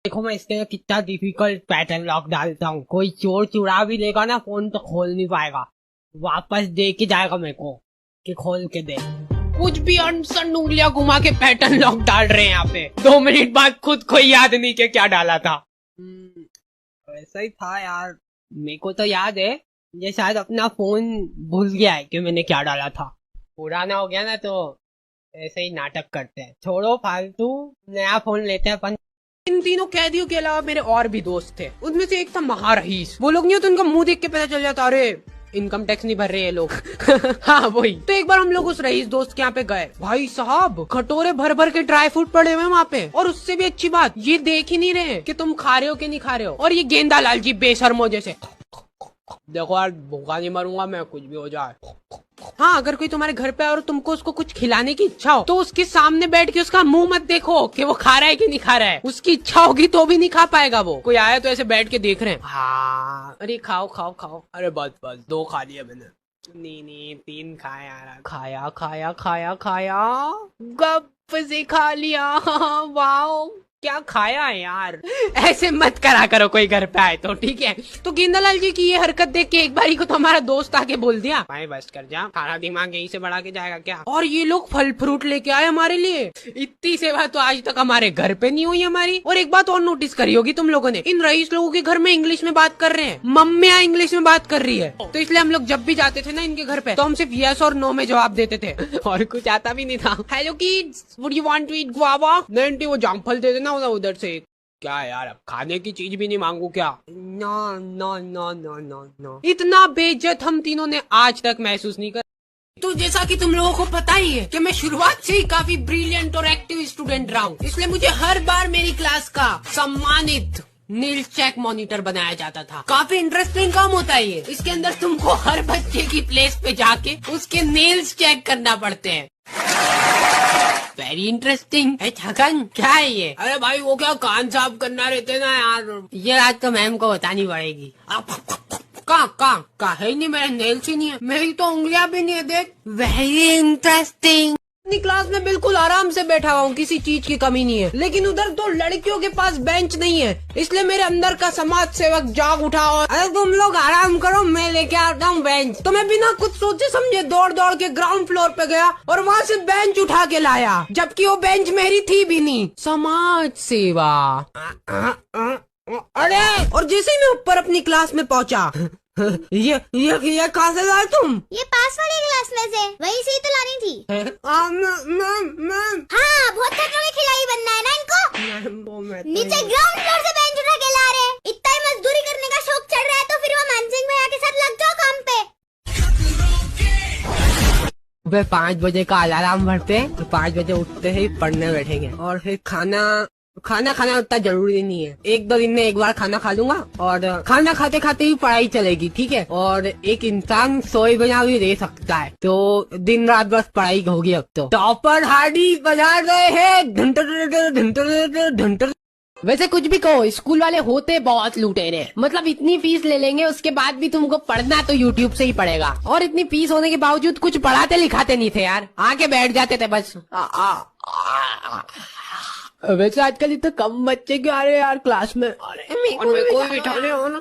देखो मैं इसके लिए कितना डिफिकल्ट पैटर्न लॉक डालता हूँ। कोई चोर चुरा भी लेगा ना फोन तो खोल नहीं पाएगा, वापस दे के जाएगा मेरे को कि खोल के दे। कुछ भी अनसन उंगलियां घुमा के पैटर्न लॉक डाल रहे हैं यहाँ पे। 2 मिनट बाद खुद को याद नहीं कि क्या डाला था। ऐसा ही था यार, मेरे को तो याद है। ये शायद अपना फोन भूल गया है कि मैंने क्या डाला था। पुराना हो गया ना तो ऐसे ही नाटक करते हैं। छोड़ो फालतू, नया फोन लेते हैं अपन। इन तीनों कैदियों के अलावा मेरे और भी दोस्त थे। उनमें से एक था महारहीस। वो लोग नहीं होते, उनका मुंह देख के पता चल जाता अरे इनकम टैक्स नहीं भर रहे ये लोग। हाँ वही। तो एक बार हम लोग उस रईस दोस्त के यहाँ पे गए। भाई साहब कटोरे भर भर के ड्राई फ्रूट पड़े हुए वहाँ पे। और उससे भी अच्छी बात, ये देख ही नहीं रहे कि तुम खा रहे हो कि नहीं खा रहे हो। और ये गेंदा लाल जी बेशर्मो जैसे, देखो यार भूखा नहीं मरूंगा मैं, कुछ भी हो जाए। हाँ, अगर कोई तुम्हारे घर पे आए और तुमको उसको कुछ खिलाने की इच्छा हो तो उसके सामने बैठ के उसका मुंह मत देखो कि वो खा रहा है कि नहीं खा रहा है। उसकी इच्छा होगी तो भी नहीं खा पाएगा वो। कोई आया तो ऐसे बैठ के देख रहे हैं, हाँ अरे खाओ खाओ खाओ, अरे बस बस 2 खा लिया मैंने, नहीं 3 खाया यार, खाया खाया खाया खाया, गप से खा लिया। वाओ क्या खाया है यार। ऐसे मत करा करो कोई घर पे आए तो, ठीक है। तो गेंदालाल जी की ये हरकत देख के एक बारी को तो हमारा दोस्त आके बोल दिया, भाई बस कर जा, सारा दिमाग यहीं से बढ़ा के जाएगा क्या। और ये लोग फल फ्रूट लेके आए हमारे लिए। इतनी सेवा तो आज तक हमारे घर पे नहीं हुई हमारी। और एक बात और नोटिस करी होगी तुम लोगों ने, इन रईस लोगों के घर में इंग्लिश में बात कर रहे हैं, मम्मियाँ इंग्लिश में बात कर रही है। तो इसलिए हम लोग जब भी जाते थे ना इनके घर पे तो हम सिर्फ यस और नो में जवाब देते थे और कुछ आता भी नहीं था। Hello kids, would you want to eat guava? नहीं वो जामफल दे देना उधर से। क्या यार अब खाने की चीज भी नहीं मांगू क्या? No no no no no no. इतना बेइज्जत हम तीनों ने आज तक महसूस नहीं कर। तो जैसा कि तुम लोगों को पता ही है कि मैं शुरुआत से ही काफी ब्रिलियंट और एक्टिव स्टूडेंट रहा हूँ, इसलिए मुझे हर बार मेरी क्लास का सम्मानित नील चेक मॉनिटर बनाया जाता था। काफी इंटरेस्टिंग काम होता है ये। इसके अंदर तुमको हर बच्चे की प्लेस पे जाके उसके नेल्स चेक करना पड़ते हैं। Very interesting. छगन क्या है ये? अरे भाई वो क्या कान साफ करना रहते ना यार, ये रात तो मैम को बतानी पड़ेगी। कहाँ है नहीं, मेरे नेल्स ही नहीं है, मेरी तो उंगलियां भी नहीं है देख। Very interesting. अपनी क्लास में बिल्कुल आराम से बैठा हुआ हूँ, किसी चीज की कमी नहीं है, लेकिन उधर तो लड़कियों के पास बेंच नहीं है, इसलिए मेरे अंदर का समाज सेवक जाग उठा और अरे तुम लोग आराम करो मैं लेके आता हूँ बेंच। तो मैं बिना कुछ सोचे समझे दौड़ दौड़ के ग्राउंड फ्लोर पे गया और वहाँ से बेंच उठा के लाया, जबकि वो बेंच मेरी थी भी नहीं। समाज सेवा। अरे और जैसे ही मैं ऊपर अपनी क्लास में पहुँचा, ये कहाँ से लाए तुम? ये पास वाली क्लास में से, वहीं से ही तो लानी थी। मैम हाँ बहुत खतरों के खिलाड़ी बनना है ना इनको। नीचे ग्राउंड फ्लोर से बेंच उठा के ला रहे हैं। इतना ही मजदूरी करने का शौक चढ़ रहा है तो फिर वो मानसिंह भैया के साथ लग जाओ काम पे। सुबह 5 बजे का अलार्म भरते हैं तो 5 बजे उठते ही पढ़ने बैठेंगे। और फिर खाना खाना उतना जरूरी नहीं है, 1-2 दिन में एक बार खाना खा लूंगा और खाना खाते खाते ही पढ़ाई चलेगी, ठीक है। और एक इंसान सोए बिना भी रह सकता है, तो दिन रात बस पढ़ाई होगी। अब तो टॉपर हार्डी बजा रहे हैं ढंटर। वैसे कुछ भी कहो, स्कूल वाले होते बहुत लुटेरे। मतलब इतनी फीस ले लेंगे, उसके बाद भी तुमको पढ़ना तो यूट्यूब से ही पड़ेगा। और इतनी फीस होने के बावजूद कुछ पढ़ाते लिखाते नहीं थे यार, आके बैठ जाते थे बस। वैसे आजकल इतने कम बच्चे क्यों आ रहे हैं यार क्लास में? अरे कोई बिठाने हो ना।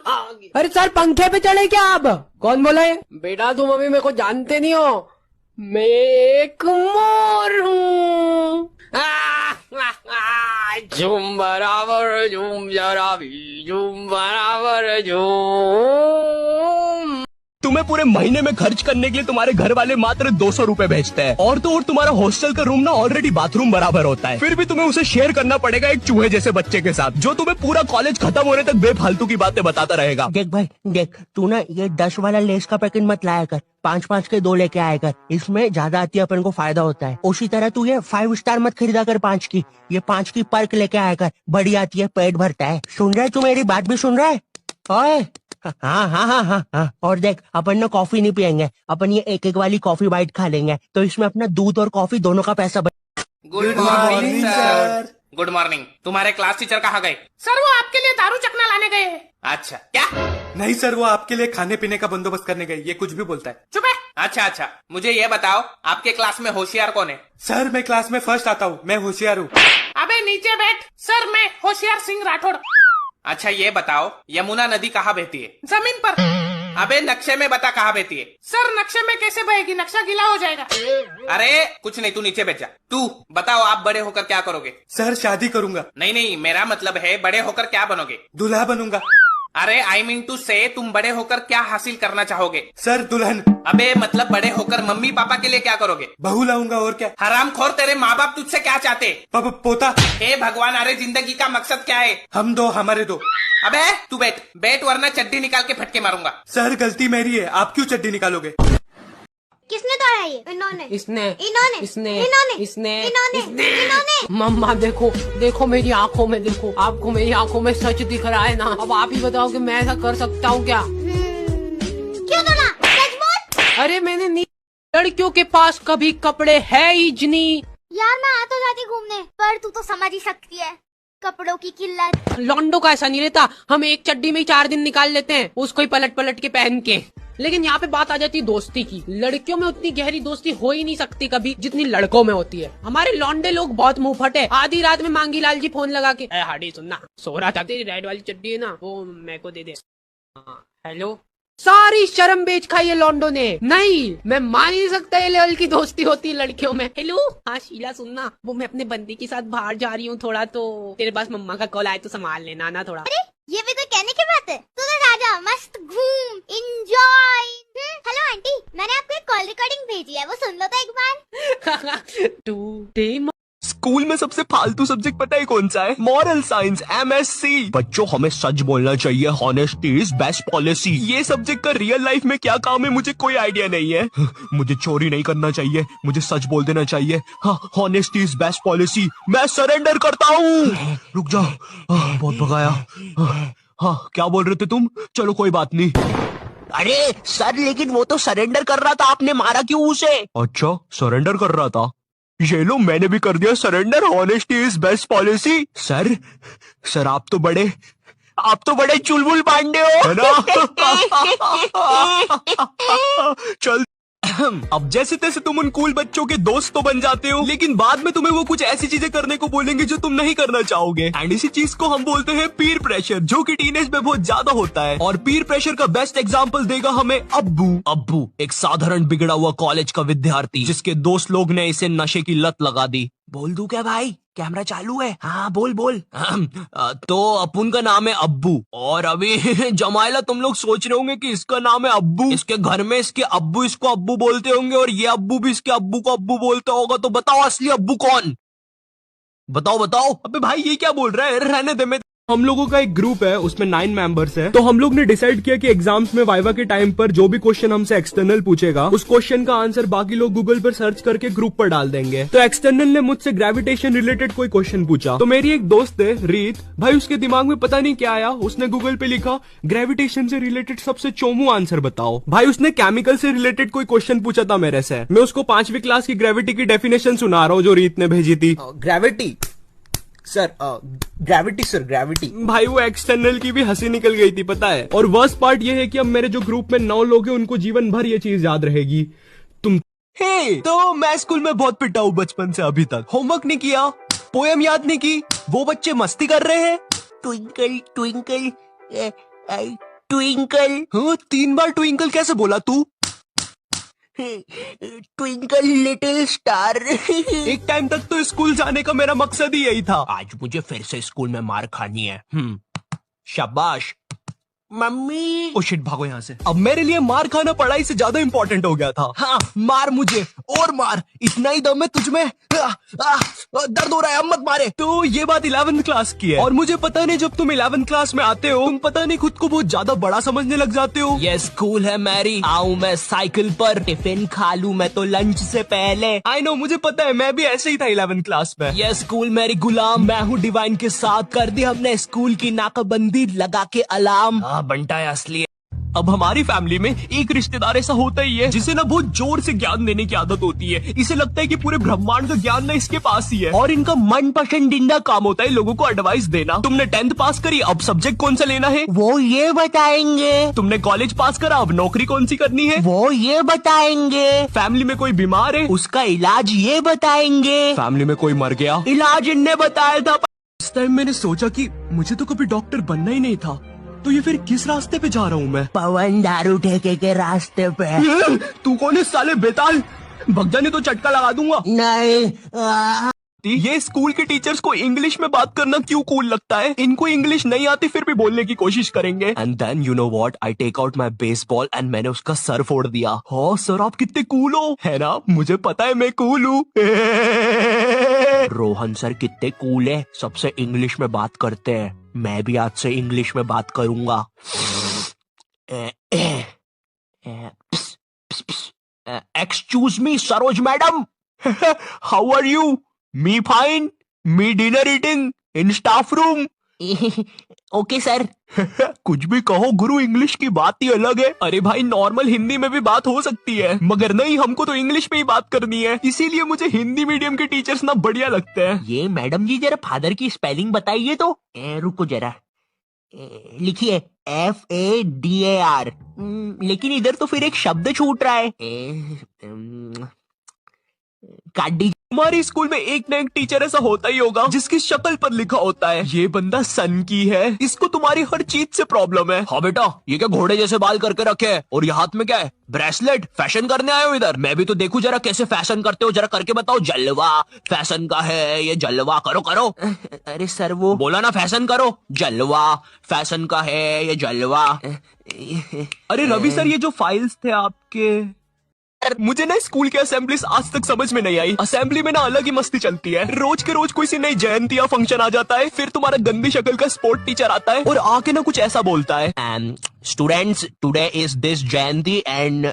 अरे सर पंखे पे चढ़े क्या आप? कौन बोला है? बेटा तुम अभी मेरे को जानते नहीं हो, मैं एक मोर हूँ। झूम बराबर झूम जरा भी झूम बराबर झूम। तुम्हें पूरे महीने में खर्च करने के लिए तुम्हारे घर वाले मात्र 200 रुपए भेजते हैं, और तो और तुम्हारा हॉस्टल का रूम ना ऑलरेडी बाथरूम बराबर होता है, फिर भी तुम्हें उसे शेयर करना पड़ेगा एक चूहे जैसे बच्चे के साथ, जो तुम्हें पूरा कॉलेज खत्म होने तक बेफालतू की बातें बताता रहेगा। देख भाई देख, तू ना ये 10 वाला लेस का पैकेट मत लाया कर, 5-5 के 2 लेके आया कर, इसमें ज्यादा आती है अपन को फायदा होता है। उसी तरह तू ये 5 स्टार मत खरीदा कर 5 की, ये 5 की पर्क लेके आया कर, बड़ी आती है, पेट भरता है। सुन रहा है तू? मेरी बात भी सुन रहा है? ओए हाँ। और देख अपन ना कॉफी नहीं पियेंगे, अपन ये 1-1 वाली कॉफी बाइट खा लेंगे, तो इसमें अपना दूध और कॉफी दोनों का पैसा good morning sir. Good morning. तुम्हारे क्लास टीचर कहाँ गए? सर वो आपके लिए दारू चखना लाने गए हैं। अच्छा क्या? नहीं सर, वो आपके लिए खाने पीने का बंदोबस्त करने गए, ये कुछ भी बोलता है। चुप है। अच्छा, मुझे ये बताओ आपके क्लास में होशियार कौन है? सर मैं क्लास में फर्स्ट आता हूँ, मैं होशियार हूँ। अब अबे नीचे बैठ। सर मैं होशियार सिंह राठौड़। अच्छा ये बताओ, यमुना नदी कहाँ बहती है? जमीन पर। अबे नक्शे में बता कहाँ बहती है? सर नक्शे में कैसे बहेगी, नक्शा गीला हो जाएगा। अरे कुछ नहीं, तू नीचे बैठ जा। तू बताओ, आप बड़े होकर क्या करोगे? सर शादी करूंगा। नहीं नहीं, मेरा मतलब है बड़े होकर क्या बनोगे? दूल्हा बनूंगा। अरे आई मीन टू से तुम बड़े होकर क्या हासिल करना चाहोगे? सर दुल्हन। अबे मतलब बड़े होकर मम्मी पापा के लिए क्या करोगे? बहू लाऊंगा और क्या। हरामखोर, तेरे माँ बाप तुझसे क्या चाहते? पोता। हे भगवान, अरे जिंदगी का मकसद क्या है? हम दो, हमारे दो। अबे तू बैठ बैठ, वरना चड्डी निकाल के फटके मारूंगा। सर गलती मेरी है, आप क्यों चड्डी निकालोगे? किसने तोड़ा ये? इन्होंने। इसने इन्होंने। इसने इन्होंने। इसने इन्होंने। मम्मा देखो देखो मेरी आंखों में, देखो आपको मेरी आंखों में सच दिख रहा है ना। अब आप ही बताओ कि मैं ऐसा कर सकता हूँ क्या? क्यों तोड़ा? सच बोल। अरे मैंने नहीं, लड़कियों के पास कभी कपड़े है ही नहीं। यार मैं आ तो जाती घूमने, पर तू तो समझ ही सकती है कपड़ों की किल्लत। लॉन्डो का ऐसा नहीं रहता, हम एक चड्डी में ही 4 दिन निकाल लेते हैं, उसको ही पलट पलट के पहन के। लेकिन यहाँ पे बात आ जाती है दोस्ती की। लड़कियों में उतनी गहरी दोस्ती हो ही नहीं सकती कभी जितनी लड़कों में होती है। हमारे लौंडे लोग बहुत मुंह फटे, आधी रात में मांगी लाल जी फोन लगा के, हाडी सुनना, सो रहा था, तेरी रेड वाली चड्डी है ना, वो मेरे को दे दे। हेलो, सारी शर्म बेच खाई है लॉन्डो ने। नहीं, मैं मान ही नहीं सकता ये लेवल की दोस्ती होती है लड़कियों में। हेलो, हाँ शीला सुनना, वो मैं अपने बंदी के साथ बाहर जा रही हूँ थोड़ा, तो तेरे पास मम्मा का कॉल आए तो संभाल लेना ना थोड़ा। अरे ये भी कोई कहने की बात है? तू तो राजा, मस्त घूम, एंजॉय। हेलो आंटी, मैंने आपको एक कॉल रिकॉर्डिंग भेजी है, वो सुन लो तो एक बार। स्कूल में सबसे फालतू सब्जेक्ट पता है कौन सा है? Moral science, MSc। बच्चों हमें सच बोलना चाहिए, हॉनेस्टी इज बेस्ट पॉलिसी। ये सब्जेक्ट का रियल लाइफ में क्या काम है मुझे कोई आइडिया नहीं है। मुझे चोरी नहीं करना चाहिए, मुझे सच बोल देना चाहिए। हाँ, हॉनेस्टी इज बेस्ट पॉलिसी। मैं सरेंडर करता हूँ। रुक जाओ, बहुत भगाया। हाँ क्या बोल रहे थे तुम? चलो कोई बात नहीं। अरे सर, लेकिन वो तो सरेंडर कर रहा था, आपने मारा क्यों उसे? अच्छा सरेंडर कर रहा था, ये लो मैंने भी कर दिया surrender. Honesty is best policy. Sir आप तो बड़े चुलबुल पांडे हो, है ना? चल अब जैसे तैसे तुम उन कूल बच्चों के दोस्त तो बन जाते हो, लेकिन बाद में तुम्हें वो कुछ ऐसी चीजें करने को बोलेंगे जो तुम नहीं करना चाहोगे। एंड इसी चीज को हम बोलते हैं पीर प्रेशर, जो कि टीनेज में बहुत ज्यादा होता है। और पीर प्रेशर का बेस्ट एग्जांपल देगा हमें अब्बू, एक साधारण बिगड़ा हुआ कॉलेज का विद्यार्थी, जिसके दोस्त लोग ने इसे नशे की लत लगा दी। बोल दूं क्या भाई? कैमरा चालू है। हाँ बोल। तो अपुन का नाम है अब्बू, और अभी जमाइला तुम लोग सोच रहे होंगे कि इसका नाम है अब्बू, इसके घर में इसके अब्बू इसको अब्बू बोलते होंगे और ये अब्बू भी इसके अब्बू को अब्बू बोलता होगा। तो बताओ असली अब्बू कौन? बताओ। अबे भाई ये क्या बोल रहा है? रहने दे। मैं हम लोगों का एक ग्रुप है, उसमें 9 मेंबर्स हैं। तो हम लोग ने डिसाइड किया कि एग्जाम्स में वाइवा के टाइम पर जो भी क्वेश्चन हमसे एक्सटर्नल पूछेगा, उस क्वेश्चन का आंसर बाकी लोग गूगल पर सर्च करके ग्रुप पर डाल देंगे। तो एक्सटर्नल ने मुझसे ग्रेविटेशन रिलेटेड कोई क्वेश्चन पूछा, तो मेरी एक दोस्त है रीत, भाई उसके दिमाग में पता नहीं क्या आया, उसने गूगल पे लिखा ग्रेविटेशन से रिलेटेड सबसे चोमू आंसर बताओ। भाई उसने केमिकल से रिलेटेड कोई क्वेश्चन पूछा था मेरे से। मैं उसको 5वीं क्लास की ग्रेविटी की डेफिनेशन सुना रहा हूँ जो रीत ने भेजी थी। ग्रेविटी सर, भाई वो एक्सटर्नल की भी हंसी निकल गई थी पता है। और वर्स्ट पार्ट ये है कि अब मेरे जो ग्रुप में 9 लोग हैं उनको जीवन भर ये चीज याद रहेगी। तो मैं स्कूल में बहुत पिटा हूँ बचपन से अभी तक। होमवर्क नहीं किया, पोएम याद नहीं की, वो बच्चे मस्ती कर रहे हैं। Twinkle twinkle. हाँ 3 बार ट्विंकल कैसे बोला तू? Twinkle little star. एक टाइम तक तो स्कूल जाने का मेरा मकसद ही यही था। आज मुझे फिर से स्कूल में मार खानी है। शाबाश। मम्मी। ओ शिट, भागो यहाँ से। अब मेरे लिए मार खाना पढ़ाई से ज्यादा इंपॉर्टेंट हो गया था। हाँ मार मुझे और मार, इतना ही दम है तुझमें। दर्द हो रहा है, अब मत मारे। तो ये बात 11th क्लास की है, और मुझे पता नहीं जब तुम 11th क्लास में आते हो, तुम पता नहीं खुद को बहुत ज्यादा बड़ा समझने लग जाते हो। ये स्कूल है मैरी, आऊं मैं साइकिल पर, टिफिन खा लूं मैं तो लंच से पहले। आई नो, मुझे पता है, मैं भी ऐसे ही था 11th क्लास में। ये स्कूल मेरी गुलाम, मैं हूँ डिवाइन के साथ, कर दी हमने स्कूल की नाकाबंदी लगा के अलार्म। बंटा है असली। अब हमारी फैमिली में एक रिश्तेदार ऐसा होता ही है जिसे ना बहुत जोर से ज्ञान देने की आदत होती है। इसे लगता है कि पूरे ब्रह्मांड का ज्ञान ना इसके पास ही है और इनका मन पसंदीदा काम होता है लोगों को एडवाइस देना। तुमने 10th पास करी, अब सब्जेक्ट कौन सा लेना है वो ये बताएंगे। तुमने कॉलेज पास करा, अब नौकरी कौन सी करनी है वो ये बताएंगे। फैमिली में कोई बीमार है, उसका इलाज ये बताएंगे। फैमिली में कोई मर गया, इलाज इनने बताया था। इस टाइम मैंने सोचा कि मुझे तो कभी डॉक्टर बनना ही नहीं था, तो ये फिर किस रास्ते पे जा रहा हूँ मैं? पवन दारू ठेके के रास्ते पे। तू कौन है साले बेताल, भग जाने तो चटका लगा दूंगा। नहीं ये स्कूल के टीचर्स को इंग्लिश में बात करना क्यों कूल लगता है? इनको इंग्लिश नहीं आती फिर भी बोलने की कोशिश करेंगे। And then you know what, I take out my baseball and मैंने उसका सर फोड़ दिया। हाँ सर, आप कितने कूल हो, है ना? मुझे पता है मैं कूल हूँ। रोहन सर कितने कूल है, सबसे इंग्लिश में बात करते हैं। मैं भी आज से इंग्लिश में बात करूंगा। Excuse me Saroj madam, how are you? Me fine, me dinner eating in staff room. Okay sir. कुछ भी कहो गुरु, इंग्लिश की बात ही अलग है। अरे भाई, नॉर्मल हिंदी में भी बात हो सकती है, मगर नहीं, हमको तो इंग्लिश में ही बात करनी है। इसीलिए मुझे हिंदी मीडियम के टीचर्स ना बढ़िया लगते हैं। ये मैडम जी जरा फादर की स्पेलिंग बताइए तो। रुको जरा, लिखिए FADAR। लेकिन इधर तो फिर एक शब्द छूट रहा है। काटी। हमारी स्कूल में एक न एक टीचर ऐसा होता ही होगा जिसकी शक्ल पर लिखा होता है ये बंदा सन की है, इसको तुम्हारी हर चीज से प्रॉब्लम है। हाँ बेटा, ये क्या घोड़े जैसे बाल करके रखे है, और ये हाथ में क्या है? ब्रेसलेट। फैशन करने आए हो इधर? मैं भी तो देखूं जरा कैसे फैशन करते हो, जरा करके बताओ। जलवा फैशन का है ये, जलवा करो करो। अरे सर वो बोला ना फैशन करो। जलवा फैशन का है ये, जलवा। अरे रवि सर, ये जो फाइल्स थे आपके, मुझे ना स्कूल के असेंबलीज आज तक समझ में नहीं आई। असेंबली में ना अलग ही मस्ती चलती है, रोज के रोज कोई सी नई जयंती या फंक्शन आ जाता है, फिर तुम्हारा गंदी शक्ल का स्पोर्ट टीचर आता है और आके ना कुछ ऐसा बोलता है, students today is this Jayanti and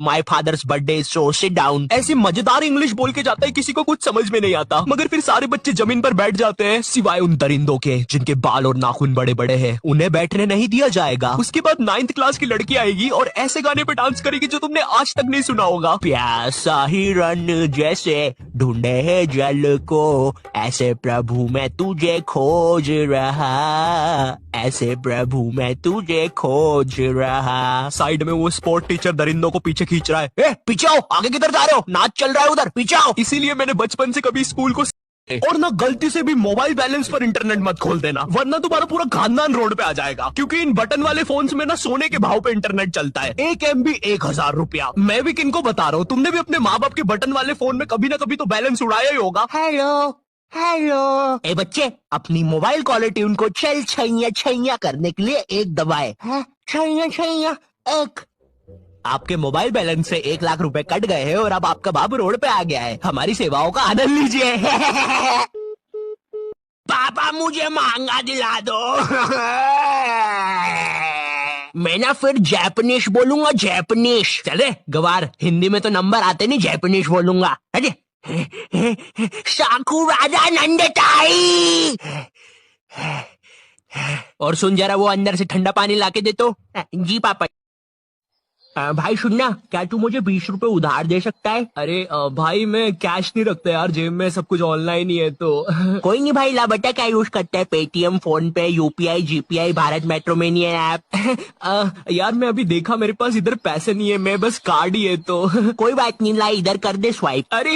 my father's birthday, so sit down. ऐसी मजेदार इंग्लिश बोल के जाता है, किसी को कुछ समझ में नहीं आता, मगर फिर सारे बच्चे जमीन पर बैठ जाते हैं सिवाय उन दरिंदों के जिनके बाल और नाखून बड़े बड़े हैं, उन्हें बैठने नहीं दिया जाएगा। उसके बाद 9th क्लास की लड़की आएगी और ऐसे गाने पे डांस करेगी जो तुमने आज तक नहीं सुना होगा। प्यासा हिरन जैसे ढूंढे है जल को, ऐसे प्रभु मैं तुझे खोज रहा, ऐसे प्रभु मैं तुझे खोज रहा। साइड में वो स्पोर्ट टीचर दरिंदों को पीछे खींच रहा है। ए, पीछे आओ, आगे किधर जा रहे हो? नाच चल रहा है उधर, पीछे आओ। इसीलिए मैंने बचपन से कभी स्कूल को और ना गलती से भी मोबाइल बैलेंस पर इंटरनेट मत खोल देना, वरना तुम्हारा पूरा खानदान रोड पे आ जाएगा। क्योंकि इन बटन वाले फोन्स में ना सोने के भाव पे इंटरनेट चलता है। 1 MB 1000 रुपया। मैं भी किनको बता रहा हूँ, तुमने भी अपने माँ बाप के बटन वाले फोन में कभी ना कभी तो बैलेंस उड़ाया ही होगा। हेलो ए बच्चे, अपनी मोबाइल कॉलर ट्यून को छल छैया छैया करने के लिए एक दबाए। छैया छैया एक। आपके मोबाइल बैलेंस से 1 लाख रुपए कट गए हैं और अब आपका बाबू रोड पे आ गया है। हमारी सेवाओं का आनंद लीजिए। पापा मुझे महंगा दिला दो। मैं ना फिर जैपनीज बोलूंगा, जैपनीज। चले गवार, हिंदी में तो नंबर आते नहीं, जैपनीज बोलूंगा। अरे साकुराजा नंदताई। और सुन जरा, वो अंदर से ठंडा पानी लाके दे तो। जी पापा। भाई सुनना, क्या तू मुझे 20 रुपए उधार दे सकता है? अरे भाई, मैं कैश नहीं रखता यार, जेब में सब कुछ ऑनलाइन ही है तो। कोई नहीं भाई, ला बेटा, क्या यूज करता है? पेटीएम, फोन पे, UPI, GPI, भारत मेट्रो में नहीं है ऐप? यार मैं अभी देखा, मेरे पास इधर पैसे नहीं है, मैं बस कार्ड ही है तो। कोई बात नहीं, ला इधर कर दे स्वाइप। अरे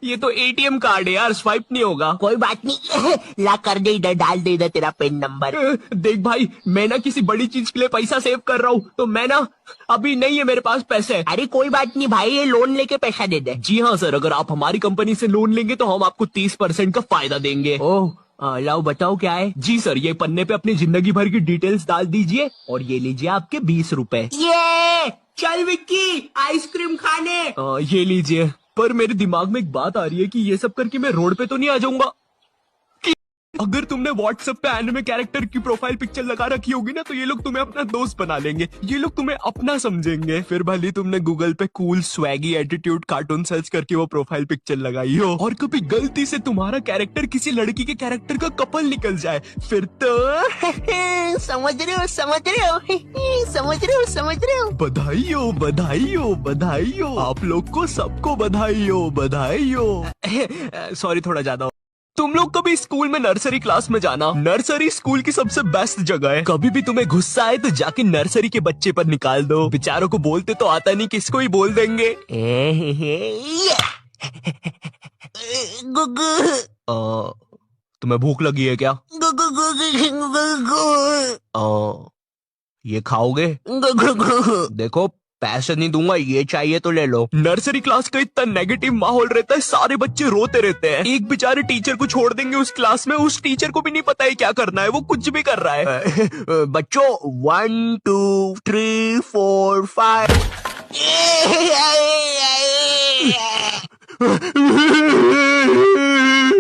ये तो ATM कार्ड है यार, स्वाइप नहीं होगा। कोई बात नहीं, ला कर दे इधर, डाल दे इधर तेरा पिन नंबर। देख भाई, मैं ना किसी बड़ी चीज के लिए पैसा सेव कर रहा हूँ, तो मैं ना अभी नहीं है मेरे पास पैसे। अरे कोई बात नहीं भाई, ये लोन लेके पैसा दे दे। जी हाँ सर, अगर आप हमारी कंपनी से लोन लेंगे तो हम आपको 30% का फायदा देंगे। ओह, लाओ बताओ क्या है? जी सर, ये पन्ने पे अपनी जिंदगी भर की डिटेल्स डाल दीजिए और ये लीजिए आपके 20 रुपए। ये चल विक्की, आइसक्रीम खाने। ये लीजिए। पर मेरे दिमाग में एक बात आ रही है कि ये सब करके मैं रोड पे तो नहीं आ जाऊंगा। अगर तुमने व्हाट्सएप पे एनिमे कैरेक्टर की प्रोफाइल पिक्चर लगा रखी होगी ना, तो ये लोग तुम्हें अपना दोस्त बना लेंगे, ये लोग तुम्हें अपना समझेंगे। फिर भले तुमने गूगल पे cool Swiggy attitude cartoon search करके वो प्रोफाइल पिक्चर लगाई हो, और कभी गलती से तुम्हारा कैरेक्टर किसी लड़की के कैरेक्टर का कपल निकल जाए, फिर तो समझ रहे हो, समझ रहे हो, समझ रहे हो, समझ रहे हो। बधाई हो, बधाई हो, बधाई हो, आप लोग को सबको बधाई हो, बधाई हो। सॉरी थोड़ा ज्यादा। तुम लोग कभी स्कूल में नर्सरी क्लास में जाना, नर्सरी स्कूल की सबसे बेस्ट जगह है। कभी भी तुम्हें गुस्सा आए तो जाके नर्सरी के बच्चे पर निकाल दो, बेचारों को बोलते तो आता नहीं, किसको ही बोल देंगे। तुम्हें भूख लगी है क्या? ये खाओगे? देखो पैसे नहीं दूंगा, ये चाहिए तो ले लो। नर्सरी क्लास का इतना नेगेटिव माहौल रहता है, सारे बच्चे रोते रहते हैं। एक बेचारे टीचर को छोड़ देंगे उस क्लास में, उस टीचर को भी नहीं पता है क्या करना है, वो कुछ भी कर रहा है। बच्चों 1 2 3 4 5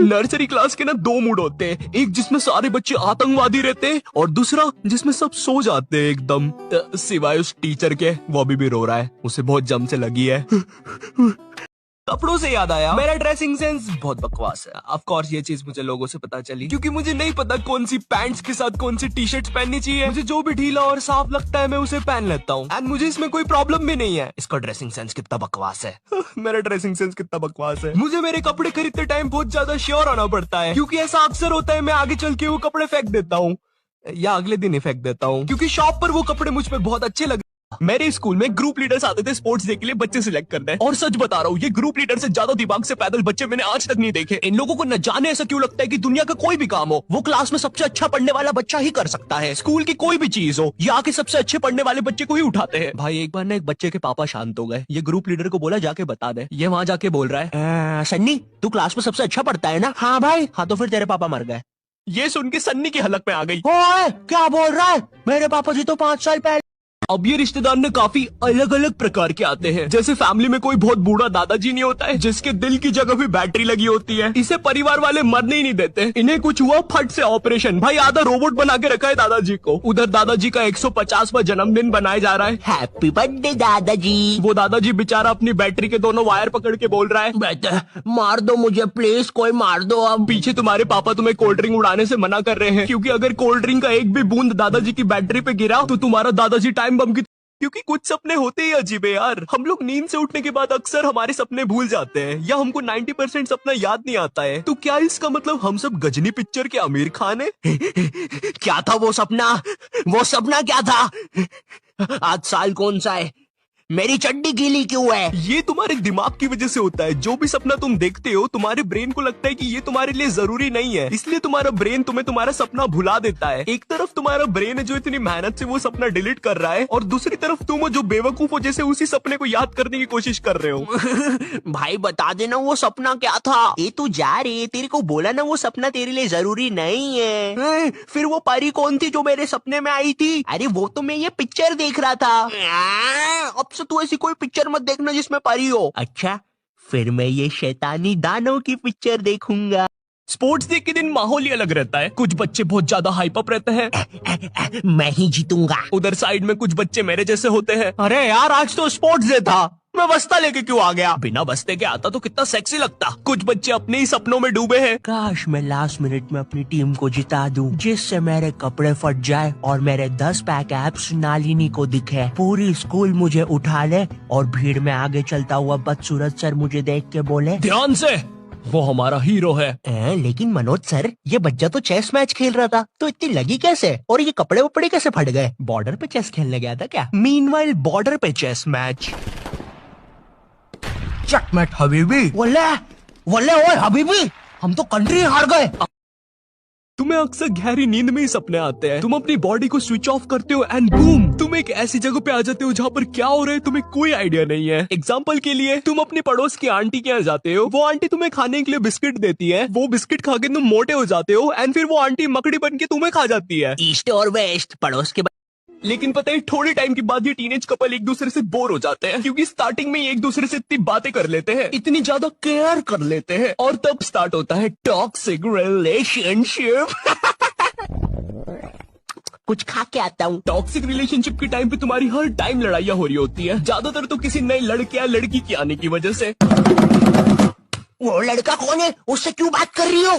नर्सरी क्लास के ना 2 मूड होते हैं, एक जिसमें सारे बच्चे आतंकवादी रहते हैं, और दूसरा जिसमें सब सो जाते हैं एकदम, सिवाय उस टीचर के, वो अभी भी रो रहा है, उसे बहुत जम से लगी है। कपड़ों से याद आया, मेरा ड्रेसिंग सेंस बहुत बकवास है। ऑफ कोर्स ये चीज मुझे लोगों से पता चली, क्योंकि मुझे नहीं पता कौन सी पैंट्स के साथ कौन सी टी शर्ट्स पहननी चाहिए। मुझे जो भी ढीला और साफ लगता है मैं उसे पहन लेता हूँ, एंड मुझे इसमें कोई प्रॉब्लम भी नहीं है। इसका ड्रेसिंग सेंस कितना बकवास है। मेरा ड्रेसिंग सेंस कितना बकवास है। मुझे मेरे कपड़े खरीदते टाइम बहुत ज्यादा श्योर होना पड़ता है, क्योंकि ऐसा अक्सर होता है मैं आगे चल के वो कपड़े फेंक देता हूँ, या अगले दिन ही फेंक देता हूँ, क्योंकि शॉप पर वो कपड़े मुझ पे बहुत अच्छे लगे। मेरे स्कूल में ग्रुप लीडर्स आते थे स्पोर्ट्स डे के लिए बच्चे सिलेक्ट करने, और सच बता रहा हूँ ये ग्रुप लीडर से ज्यादा दिमाग से पैदल बच्चे मैंने आज तक नहीं देखे। इन लोगों को न जाने ऐसा क्यों लगता है कि दुनिया का कोई भी काम हो वो क्लास में सबसे अच्छा पढ़ने वाला बच्चा ही कर सकता है। स्कूल की कोई भी चीज हो ये आके सबसे अच्छे पढ़ने वाले बच्चे को ही उठाते हैं। भाई एक बार ना एक बच्चे के पापा शांत हो गए, ये ग्रुप लीडर को बोला जाके बता दे। ये वहां जाके बोल रहा है, सन्नी तू क्लास में सबसे अच्छा पढ़ता है ना? हाँ भाई। हाँ तो फिर तेरे पापा मर गए। ये सुन के सन्नी की हलक में आ गई। क्या बोल रहा है? मेरे पापा जी तो 5 साल पहले। अब ये रिश्तेदार ने काफी अलग अलग प्रकार के आते हैं, जैसे फैमिली में कोई बहुत बूढ़ा दादाजी नहीं होता है जिसके दिल की जगह भी बैटरी लगी होती है, इसे परिवार वाले मरने ही नहीं देते। इन्हें कुछ हुआ फट से ऑपरेशन, भाई आधा रोबोट बना के रखा है दादाजी को। उधर दादाजी का 150वां जन्मदिन बनाया जा रहा है, हैप्पी बर्थडे दादाजी। वो दादाजी बेचारा अपनी बैटरी के दोनों वायर पकड़ के बोल रहा है, बेटा मार दो मुझे प्लीज, कोई मार दो। अब पीछे तुम्हारे पापा तुम्हें कोल्ड ड्रिंक उड़ाने से मना कर रहे हैं, क्योंकि अगर कोल्ड ड्रिंक का एक भी बूंद दादाजी की बैटरी पे गिरा तो तुम्हारा दादाजी टाइम बम की। क्योंकि कुछ सपने होते ही अजीब है यार। हम लोग नींद से उठने के बाद अक्सर हमारे सपने भूल जाते हैं, या हमको 90% सपना याद नहीं आता है। तो क्या इसका मतलब हम सब गजनी पिक्चर के आमिर खान है? क्या था वो सपना? वो सपना क्या था? आज साल कौन सा है? मेरी चड्डी गीली क्यों है? ये तुम्हारे दिमाग की वजह से होता है। जो भी सपना तुम देखते हो तुम्हारे ब्रेन को लगता है कि ये तुम्हारे लिए जरूरी नहीं है, इसलिए तुम्हारा ब्रेन तुम्हें तुम्हारा सपना भुला देता है। एक तरफ तुम्हारा ब्रेन है जो इतनी मेहनत से वो सपना डिलीट कर रहा है, और दूसरी तरफ तुम हो जो बेवकूफ हो जैसे उसी सपने को याद करने की कोशिश कर रहे हो। भाई बता देना वो सपना क्या था? ये तू जा रही, तेरे को बोला ना वो सपना तेरे लिए जरूरी नहीं है। फिर वो परी कौन थी जो मेरे सपने में आई थी? अरे वो तो मैं ये पिक्चर देख रहा था। अब से तू ऐसी कोई पिक्चर मत देखना जिसमें परी हो। अच्छा फिर मैं ये शैतानी दानव की पिक्चर देखूंगा। स्पोर्ट्स डे के दिन माहौल ही अलग रहता है, कुछ बच्चे बहुत ज्यादा हाइप अप रहते हैं। मैं ही जीतूंगा। उधर साइड में कुछ बच्चे मेरे जैसे होते हैं, अरे यार आज तो स्पोर्ट्स डे था, मैं बस्ता लेके क्यों आ गया? बिना बस्ते के आता तो कितना सेक्सी लगता। कुछ बच्चे अपने ही सपनों में डूबे हैं। काश मैं लास्ट मिनट में अपनी टीम को जिता दूं, जिससे मेरे कपड़े फट जाए और मेरे 10 पैक एब्स नालिनी को दिखे, पूरी स्कूल मुझे उठा ले और भीड़ में आगे चलता हुआ बदसूरत सर मुझे देख के बोले, ध्यान से, वो हमारा हीरो है। लेकिन मनोज सर ये बच्चा तो चेस मैच खेल रहा था, तो इतनी लगी कैसे? और ये कपड़े वपड़े कैसे फट गए? बॉर्डर पे चेस खेलने गया था क्या? मीनवाइल बॉर्डर पे चेस मैच। चकमेट हबीबी। वल्ले वल्ले ओए हबीबी, हम तो कंट्री हार गए। तुम्हें अक्सर गहरी नींद में ही सपने आते हैं, तुम अपनी बॉडी को स्विच ऑफ करते हो एंड बूम तुम एक ऐसी जगह पे आ जाते हो जहाँ पर क्या हो रहा है तुम्हें कोई आइडिया नहीं है। एग्जाम्पल के लिए तुम अपनी पड़ोस की आंटी के यहाँ जाते हो, वो आंटी तुम्हें खाने के लिए बिस्किट देती है, वो बिस्किट खा के तुम मोटे हो जाते हो, एंड फिर वो आंटी मकड़ी बन के तुम्हें खा जाती है। ईस्ट और वेस्ट पड़ोस के लेकिन पता है थोड़े टाइम के बाद ये टीनेज कपल एक दूसरे से बोर हो जाते हैं, क्योंकि स्टार्टिंग में ये एक दूसरे से इतनी बातें कर लेते हैं, इतनी ज्यादा केयर कर लेते हैं, और तब स्टार्ट होता है टॉक्सिक रिलेशनशिप। कुछ खा के आता हूँ। टॉक्सिक रिलेशनशिप के टाइम पे तुम्हारी हर टाइम लड़ाइयाँ हो रही होती है, ज्यादातर तो किसी नए लड़के या लड़की के आने की वजह से। वो लड़का कौन है? उससे क्यों बात कर रही हो?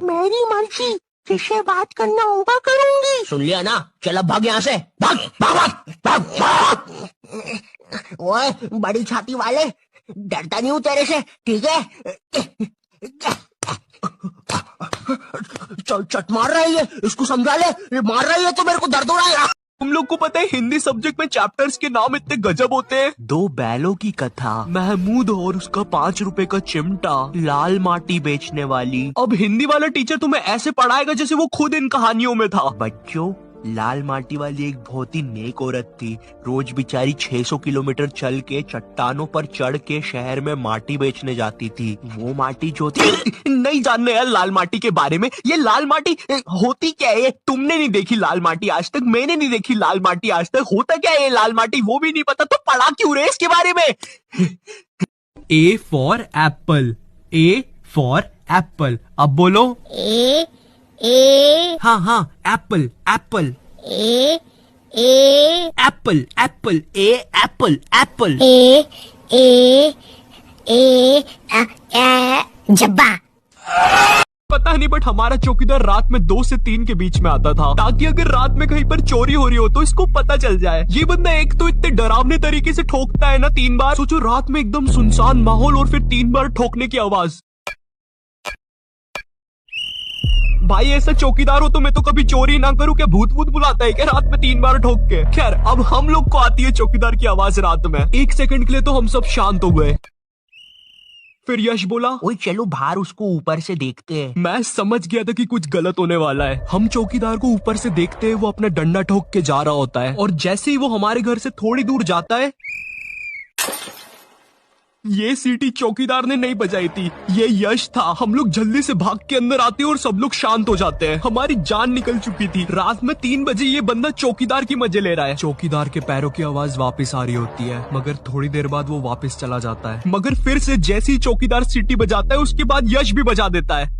मेरी मर्जी, जिससे बात करना होगा करूंगी। सुन लिया ना? चल अब भाग यहाँ से, भाग भाग भाग भाग, भाग। ओए बड़ी छाती वाले, डरता नहीं हूँ तेरे से, ठीक है? चल चट मार रहा है ये, इसको समझा ले, मार रहा है तो मेरे को दर्द हो रहा है। तुम लोग को पता है हिंदी सब्जेक्ट में चैप्टर्स के नाम इतने गजब होते हैं। 2 बैलों की कथा, महमूद और उसका 5 रुपए का चिमटा, लाल माटी बेचने वाली। अब हिंदी वाला टीचर तुम्हें ऐसे पढ़ाएगा जैसे वो खुद इन कहानियों में था। बच्चों, लाल माटी वाली एक बहुत ही नेक औरत थी। रोज बेचारी 600 किलोमीटर चल के चट्टानों पर चढ़ के शहर में माटी बेचने जाती थी। वो माटी जो थी नहीं जानने यार लाल माटी के बारे में। ये लाल माटी होती क्या है? तुमने नहीं देखी लाल माटी आज तक, मैंने नहीं देखी लाल माटी आज तक। होता क्या है ये लाल माटी वो भी नहीं पता, तो पढ़ा क्यों रहे इसके बारे में? A for Apple, A for Apple. अब बोलो। ए हाँ हाँ, एप्पल एप्पल ए एप्पल एप्पल, ए एप्पल एप्पल। ए ए ए जब्बा। पता नहीं, बट हमारा चौकीदार रात में 2 से 3 के बीच में आता था, ताकि अगर रात में कहीं पर चोरी हो रही हो तो इसको पता चल जाए। ये बंदा एक तो इतने डरावने तरीके से ठोकता है ना 3 बार। सोचो रात में एकदम सुनसान माहौल और फिर 3 बार ठोकने की आवाज। भाई ऐसा चौकीदार हो तो मैं तो कभी चोरी ना करूं। क्या भूत भूत बुलाता है क्या रात में 3 बार ठोक के? खैर अब हम लोग को आती है चौकीदार की आवाज रात में। 1 सेकंड के लिए तो हम सब शांत हो गए। फिर यश बोला, ओए चलो बाहर उसको ऊपर से देखते हैं। मैं समझ गया था कि कुछ गलत होने वाला है। हम चौकीदार को ऊपर से देखते हैं, वो अपना डंडा ठोक के जा रहा होता है, और जैसे ही वो हमारे घर से थोड़ी दूर जाता है, ये सीटी चौकीदार ने नहीं बजाई थी, ये यश था। हम लोग जल्दी से भाग के अंदर आते हैं और सब लोग शांत हो जाते हैं। हमारी जान निकल चुकी थी। रात में 3 बजे ये बंदा चौकीदार की मजे ले रहा है। चौकीदार के पैरों की आवाज वापस आ रही होती है, मगर थोड़ी देर बाद वो वापस चला जाता है। मगर फिर से जैसे ही चौकीदार सीटी बजाता है उसके बाद यश भी बजा देता है।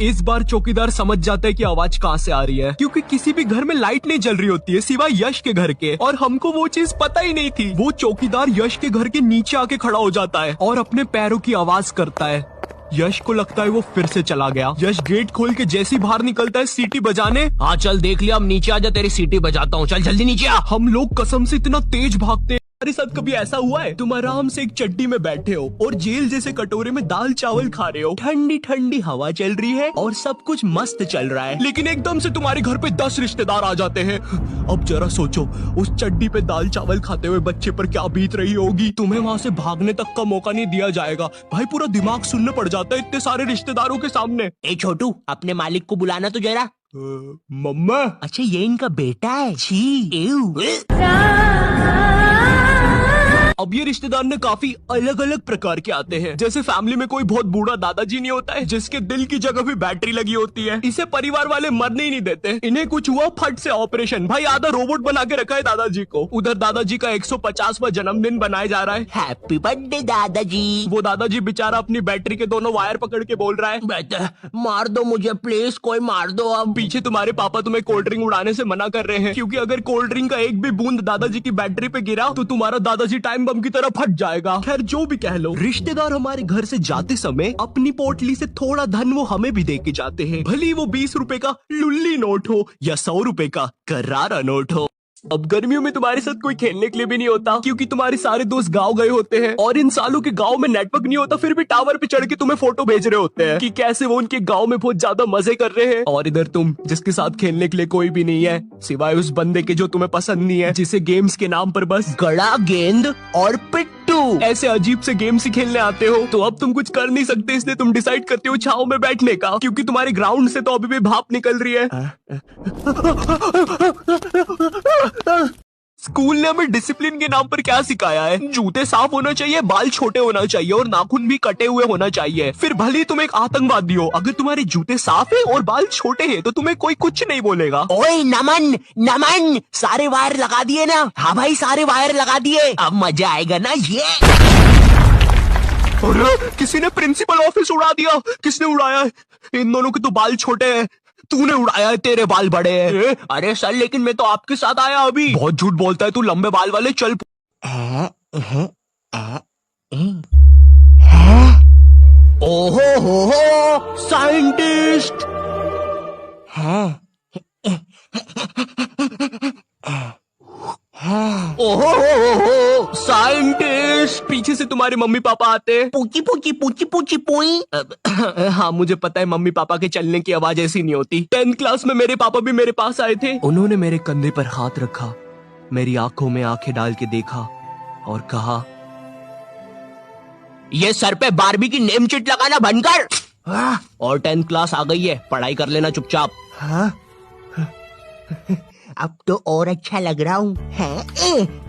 इस बार चौकीदार समझ जाता है कि आवाज कहाँ से आ रही है, क्योंकि किसी भी घर में लाइट नहीं जल रही होती है सिवाय यश के घर के, और हमको वो चीज पता ही नहीं थी। वो चौकीदार यश के घर के नीचे आके खड़ा हो जाता है और अपने पैरों की आवाज करता है। यश को लगता है वो फिर से चला गया। यश गेट खोल के जैसे ही बाहर निकलता है सीटी बजाने, हाँ चल देख लिया, अब नीचे आजा, तेरी सीटी बजाता हूँ, चल जल्दी नीचे आ। हम लोग कसम से इतना तेज भागते हैं। तुम्हारे साथ कभी ऐसा हुआ है? तुम आराम से एक चड्डी में बैठे हो और जेल जैसे कटोरे में दाल चावल खा रहे हो, ठंडी ठंडी हवा चल रही है और सब कुछ मस्त चल रहा है, लेकिन एकदम से तुम्हारे घर पे 10 रिश्तेदार आ जाते हैं। अब जरा सोचो उस चड्डी पे दाल चावल खाते हुए बच्चे पर क्या बीत रही होगी। तुम्हें वहाँ से भागने तक का मौका नहीं दिया जाएगा। भाई पूरा दिमाग सुनना पड़ जाता है इतने सारे रिश्तेदारों के सामने। ए छोटू, अपने मालिक को बुलाना तो जरा। मम्मा। अच्छा ये इनका बेटा है? छी एव। अब ये रिश्तेदार ने काफी अलग अलग प्रकार के आते हैं। जैसे फैमिली में कोई बहुत बूढ़ा दादाजी नहीं होता है जिसके दिल की जगह भी बैटरी लगी होती है, इसे परिवार वाले मरने ही नहीं देते। इन्हें कुछ हुआ, फट से ऑपरेशन, भाई आधा रोबोट बना के रखा है दादाजी को। उधर दादाजी का 150वां जन्मदिन बनाया जा रहा है। हैप्पी बर्थडे दादाजी। वो दादाजी बेचारा अपनी बैटरी के दोनों वायर पकड़ के बोल रहा है, बेटा मार दो मुझे प्लीज, कोई मार दो। अब पीछे तुम्हारे पापा तुम्हें कोल्ड ड्रिंक उड़ाने से मना कर रहे हैं, क्योंकि अगर कोल्ड ड्रिंक का एक भी बूंद दादाजी की बैटरी पे गिरा तो तुम्हारा दादाजी टाइम बम की तरह फट जाएगा। खैर जो भी कह लो, रिश्तेदार हमारे घर से जाते समय अपनी पोटली से थोड़ा धन वो हमें भी दे के जाते हैं, भले वो 20 रुपए का लुल्ली नोट हो या 100 रुपए का करारा नोट हो। अब गर्मियों में तुम्हारे साथ कोई खेलने के लिए भी नहीं होता, क्योंकि तुम्हारे सारे दोस्त गांव गए होते हैं और इन सालों के गांव में नेटवर्क नहीं होता, फिर भी टावर पे चढ़ के तुम्हें फोटो भेज रहे होते हैं कि कैसे वो उनके गांव में बहुत ज्यादा मजे कर रहे हैं, और इधर तुम जिसके साथ खेलने के लिए कोई भी नहीं है सिवाय उस बंदे के जो तुम्हें पसंद नहीं है, जिसे गेम्स के नाम पर बस गड़ा, गेंद और पिट्टू ऐसे अजीब से गेम्स ही खेलने आते हो। तो अब तुम कुछ कर नहीं सकते, इसलिए तुम डिसाइड करते हो छाव में बैठने का, क्योंकि तुम्हारे ग्राउंड से तो अभी भी भाप निकल रही है। स्कूल ने हमें डिसिप्लिन के नाम पर क्या सिखाया है? जूते साफ होना चाहिए, बाल छोटे होना चाहिए और नाखून भी कटे हुए होना चाहिए। फिर भले ही तुम एक आतंकवादी हो, अगर तुम्हारे जूते साफ है और बाल छोटे हैं तो तुम्हें कोई कुछ नहीं बोलेगा। ओए नमन नमन, सारे वायर लगा दिए ना? हाँ भाई, सारे वायर लगा दिए, अब मजा आएगा ना ये। अरे किसी ने प्रिंसिपल ऑफिस उड़ा दिया। किसने उड़ाया है? इन दोनों के तो बाल छोटे हैं। तूने उड़ाया है, तेरे बाल बड़े हैं। अरे सर, लेकिन मैं तो आपके साथ आया अभी। बहुत झूठ बोलता है तू, लंबे बाल वाले। चल ओहो हो साइंटिस्ट। ओहो साइंटिस्ट। पीछे से तुम्हारे मम्मी पापा आते हैं। पूची पूची पूची पूची पुई। हाँ मुझे पता है, मम्मी पापा के चलने की आवाज ऐसी नहीं होती। 10th क्लास में मेरे पापा भी मेरे पास आए थे। उन्होंने मेरे कंधे पर हाथ रखा, मेरी आंखों में आंखें डाल के देखा और कहा, ये सर पे बारबी की नेम चिट लगाना बंद कर। और 10th क्लास आ गई है, पढ़ाई कर लेना चुपचाप। हाँ अब तो और अच्छा लग रहा हूँ।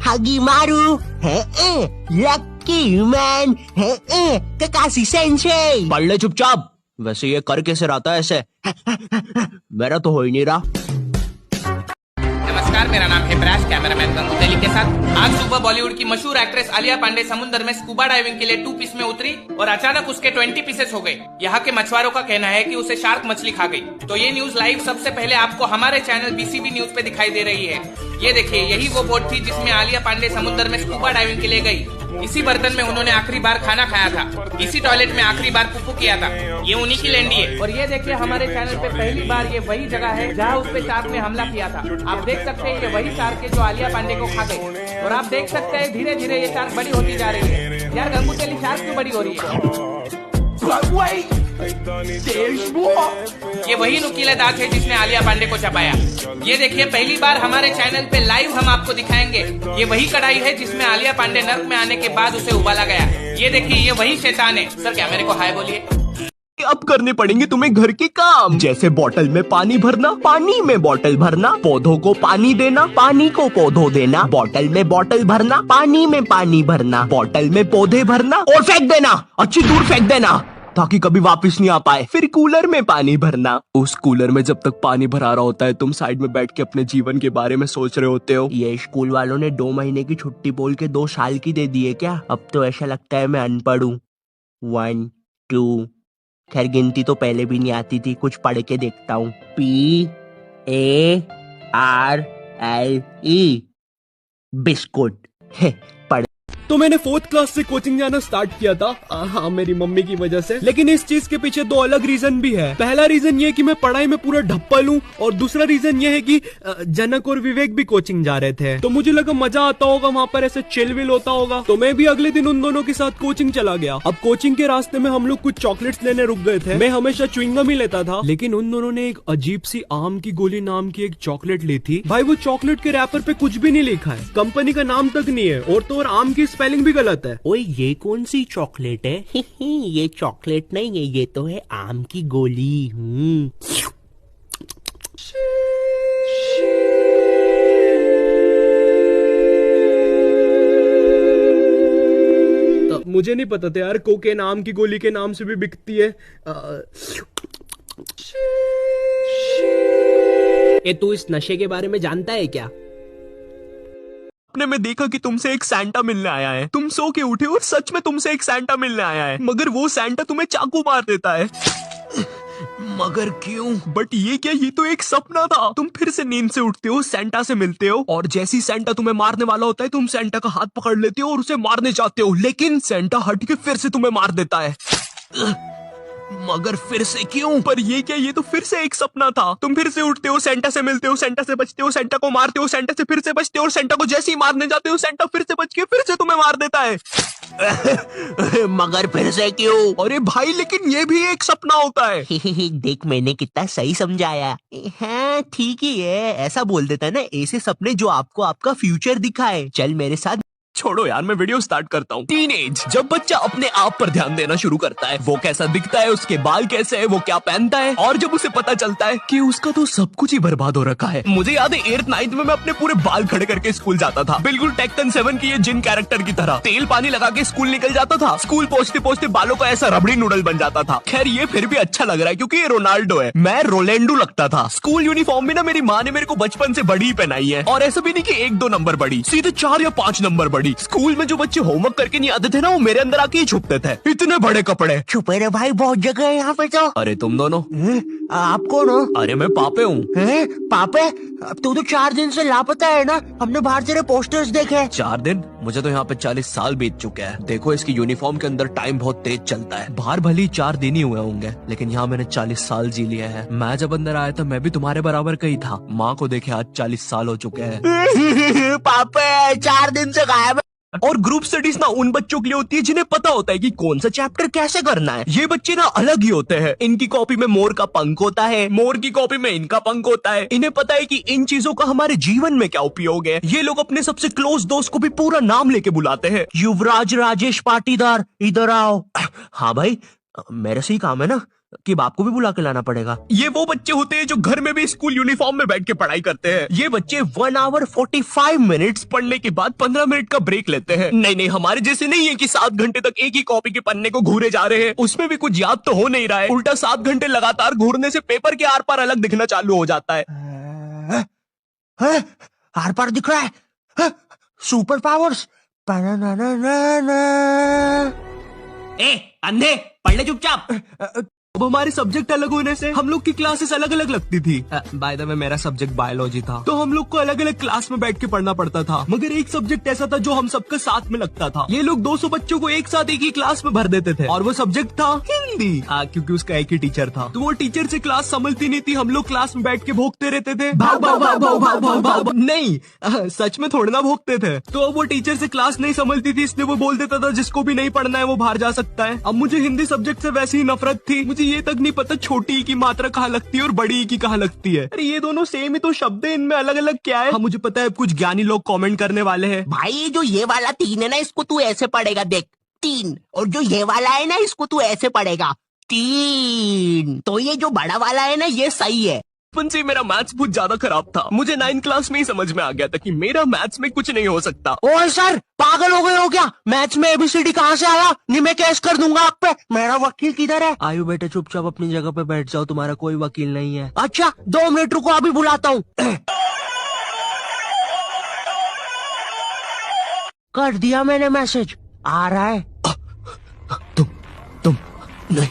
हगी मारू है, लकी मैन है, ककासी सेंसे। पढ़ ले चुपचाप। वैसे ये कर कैसे रहा था ऐसे? मेरा तो हो ही नहीं रहा। नमस्कार, मेरा नाम है प्रयास, कैमरामैन गंगू तेली के साथ। आज सुबह बॉलीवुड की मशहूर एक्ट्रेस आलिया पांडे समुद्र में स्कूबा डाइविंग के लिए 2 पीस में उतरी और अचानक उसके 20 पीसेस हो गए। यहाँ के मछुआरों का कहना है कि उसे शार्क मछली खा गई। तो ये न्यूज लाइव सबसे पहले आपको हमारे चैनल बीसीबी न्यूज पे दिखाई दे रही है। ये देखिए, यही वो बोट थी जिसमें आलिया पांडे समुद्र में स्कूबा डाइविंग के लिए गई। इसी बर्तन में उन्होंने आखिरी बार खाना खाया था, इसी टॉयलेट में आखिरी बार पुप्पू किया था। ये उन्हीं की लैंडी है। और ये देखिए, हमारे चैनल पे पहली बार ये वही जगह है जहाँ उस पे शार्क ने हमला किया था। आप देख सकते हैं, ये वही शार्क है जो आलिया पांडे को खा गई। और आप देख सकते हैं धीरे धीरे ये शार्क बड़ी होती जा रही है। यार गंगू तेली, शार्क क्यों बड़ी हो रही है? ये वही नुकीला दांत है जिसने आलिया पांडे को चबाया। ये देखिए, पहली बार हमारे चैनल पे लाइव हम आपको दिखाएंगे। ये वही कढ़ाई है जिसमें आलिया पांडे नर्क में आने के बाद उसे उबाला गया। ये देखिए, ये वही शैतान है। सर कैमरे को हाय बोलिए। अब करने पड़ेंगे तुम्हें घर के काम, जैसे बोतल में पानी भरना, पानी में बोतल भरना, पौधों को पानी देना, पानी को पौधों देना, बोतल में बोतल भरना, पानी में पानी भरना, बोतल में पौधे भरना और फेंक देना, अच्छी दूर फेंक देना ताकि कभी वापस नहीं आ पाए। फिर कूलर में पानी भरना। उस कूलर में जब तक पानी भरा रहा होता है, तुम साइड में बैठ के अपने जीवन के बारे में सोच रहे होते हो। ये स्कूल वालों ने 2 महीने की छुट्टी बोल के 2 साल की दे दी है क्या? अब तो ऐसा लगता है मैं अनपढ़ हूँ। 1 2, खैर गिनती तो पहले भी नहीं आती थी, कुछ पढ़ के देखता हूँ। PARLE biscuit. तो मैंने 4th क्लास से कोचिंग जाना स्टार्ट किया था। हाँ, मेरी मम्मी की वजह से। लेकिन इस चीज के पीछे 2 अलग रीजन भी है। पहला रीजन ये कि मैं पढ़ाई में पूरा ढप्पल हूँ, और दूसरा रीजन ये है कि जनक और विवेक भी कोचिंग जा रहे थे, तो मुझे लगा मजा आता होगा, वहाँ पर ऐसे चिल विल होता होगा। तो मैं भी अगले दिन उन दोनों के साथ कोचिंग चला गया। अब कोचिंग के रास्ते में हम लोग कुछ चॉकलेट्स लेने रुक गए थे। मैं हमेशा च्युइंगम ही लेता था, लेकिन उन दोनों ने एक अजीब सी आम की गोली नाम की एक चॉकलेट ली थी। भाई, वो चॉकलेट के रैपर पे कुछ भी नहीं लिखा है, कंपनी का नाम तक नहीं है, और तो और आम की स्पेलिंग भी गलत है। ओए, ये कौन सी चॉकलेट है? ये चॉकलेट नहीं है, ये तो है आम की गोली। मुझे नहीं पता था यार, कोकेन आम की गोली के नाम से भी बिकती है। ये तू इस नशे के बारे में जानता है क्या? अपने में देखा कि तुमसे एक सैंटा मिलने आया है। तुम सो के उठे और सच में तुमसे एक सैंटा मिलने आया है, मगर वो सैंटा तुम्हें चाकू मार देता है। मगर क्यों? बट ये क्या, ये तो एक सपना था। तुम फिर से नींद से उठते हो, सैंटा से मिलते हो, और जैसी सैंटा तुम्हें मारने वाला होता है, तुम सैंटा का हाथ पकड़ लेते हो और उसे मारने जाते हो, लेकिन सैंटा हट के फिर से तुम्हें मार देता है। मगर फिर से क्यों? पर ये क्या, ये तो फिर से एक सपना था। तुम फिर से उठते हो, सेंटा से मिलते हो, सेंटा से बचते हो, सेंटा को मारते हो, सेंटा से फिर से बचते हो, और सेंटा को जैसे ही मारने जाते हो, सेंटा फिर से बच के फिर से तुम्हें मार देता है। मगर फिर से क्यों? अरे भाई, लेकिन ये भी एक सपना होता है। देख, मैंने कितना सही समझाया। हाँ, ठीक ही है, ऐसा बोल देता है ना, ऐसे सपने जो आपको आपका फ्यूचर दिखाए। चल मेरे साथ छोड़ो यार, मैं वीडियो स्टार्ट करता हूँ। टीनेज, जब बच्चा अपने आप पर ध्यान देना शुरू करता है, वो कैसा दिखता है, उसके बाल कैसे है, वो क्या पहनता है, और जब उसे पता चलता है कि उसका तो सब कुछ ही बर्बाद हो रखा है। मुझे याद है 8th 9th में मैं अपने पूरे बाल खड़े करके स्कूल जाता था, बिल्कुल टेक्टन 7 की ये जिन कैरेक्टर की तरह। तेल पानी लगा के स्कूल निकल जाता था। स्कूल पहुंचते पहुंचते बालों का ऐसा रबड़ी नूडल बन जाता था। खैर ये फिर भी अच्छा लग रहा है क्योंकि ये रोनाल्डो है, मैं रोलेंडो लगता था। स्कूल यूनिफॉर्म भी ना मेरी माँ ने मेरे को बचपन से बड़ी पहनाई है, और ऐसा भी नहीं कि 1-2 नंबर बड़ी, सीधे 4 या 5 नंबर बड़ी। स्कूल में जो बच्चे होमवर्क करके नहीं आते थे ना, वो मेरे अंदर आके ही छुपते थे। इतने बड़े कपड़े। छुपे रे भाई, बहुत जगह है यहाँ पे तो। अरे तुम दोनों? आप कौन हो? अरे मैं पापे हूँ। पापे? अब तू तो 4 दिन से लापता है ना, हमने बाहर तेरे पोस्टर्स देखे। 4 दिन? मुझे तो यहाँ पे 40 साल बीत चुके हैं। देखो इसकी यूनिफॉर्म के अंदर टाइम बहुत तेज चलता है। बाहर भली 4 दिन ही हुए होंगे, लेकिन यहाँ मैंने 40 साल जी लिए हैं। मैं जब अंदर आया था मैं भी तुम्हारे बराबर का ही था। माँ को देखे आज 40 साल हो चुके हैं। पापे 4 दिन से गायब। और ग्रुप स्टडीज ना उन बच्चों के लिए होती है जिन्हें पता होता है कि कौन सा चैप्टर कैसे करना है। ये बच्चे ना अलग ही होते हैं। इनकी कॉपी में मोर का पंख होता है, मोर की कॉपी में इनका पंख होता है। इन्हें पता है कि इन चीजों का हमारे जीवन में क्या उपयोग है। ये लोग अपने सबसे क्लोज दोस्त को भी पूरा नाम लेके बुलाते हैं। युवराज राजेश पाटीदार, इधर आओ। हाँ भाई, मेरे से ही काम है ना कि बाप को भी बुला के लाना पड़ेगा। ये वो बच्चे होते हैं जो घर में भी स्कूल यूनिफॉर्म में बैठ के पढ़ाई करते हैं। ये बच्चे 1 hour 45 minutes पढ़ने के बाद 15 मिनट का ब्रेक लेते हैं। नहीं, हमारे जैसे नहीं है कि 7 घंटे तक एक ही कॉपी के पन्ने को घूरे जा रहे हैं। उसमें भी कुछ याद तो हो नहीं रहा है। उल्टा 7 घंटे लगातार घूरने से पेपर के आर पार अलग दिखना चालू हो जाता है। आर पार दिख रहा है। Super powers. ए अंधे, पढ़ ले चुपचाप। अब हमारे सब्जेक्ट अलग होने से हम लोग की क्लासेस अलग अलग लगती थी। बाय द वे मेरा सब्जेक्ट बायोलॉजी था, तो हम लोग को अलग अलग क्लास में बैठ के पढ़ना पड़ता था। मगर एक सब्जेक्ट ऐसा था जो हम सबका साथ में लगता था। ये लोग 200 बच्चों को एक साथ एक ही क्लास में भर देते थे, और वो सब्जेक्ट था हिंदी। क्योंकि उसका एक ही टीचर था, तो वो टीचर से क्लास संभलती नहीं थी। हम लोग क्लास में बैठ के भोंकते रहते थे, भाग भाग भाग भाग भाग भाग भाग। नहीं, सच में थोड़ा ना भोंकते थे। तो अब वो टीचर से क्लास नहीं संभलती थी, इसलिए वो बोल देता था जिसको भी नहीं पढ़ना है वो बाहर जा सकता है। अब मुझे हिंदी सब्जेक्ट से वैसे ही नफरत थी। मुझे ये तक नहीं पता छोटी की मात्रा कहाँ लगती है और बड़ी की कहाँ लगती है। अरे ये दोनों सेम ही तो शब्द है, इनमें अलग अलग क्या है? हाँ मुझे पता है, कुछ ज्ञानी लोग कमेंट करने वाले हैं। भाई जो ये वाला 3 है ना, इसको तू ऐसे पढ़ेगा, देख 3। और जो ये वाला है ना, इसको तू ऐसे पढ़ेगा 3। तो ये जो बड़ा वाला है ना, ये सही है। बचपन से मेरा मैथ्स बहुत ज्यादा खराब था। मुझे 9th क्लास में ही समझ में आ गया था कि मेरा मैथ्स में कुछ नहीं हो सकता। ओए सर, पागल हो गए हो क्या? मैथ्स में ABCD कहाँ से आया? नहीं, मैं केस कर दूंगा आप पे। मेरा वकील किधर है? आयु बेटे, चुपचाप अपनी जगह पे बैठ जाओ, तुम्हारा कोई वकील नहीं है। अच्छा 2 मिनट रुको, अभी बुलाता हूँ। कर दिया मैंने मैसेज, आ रहा है। तुम नहीं,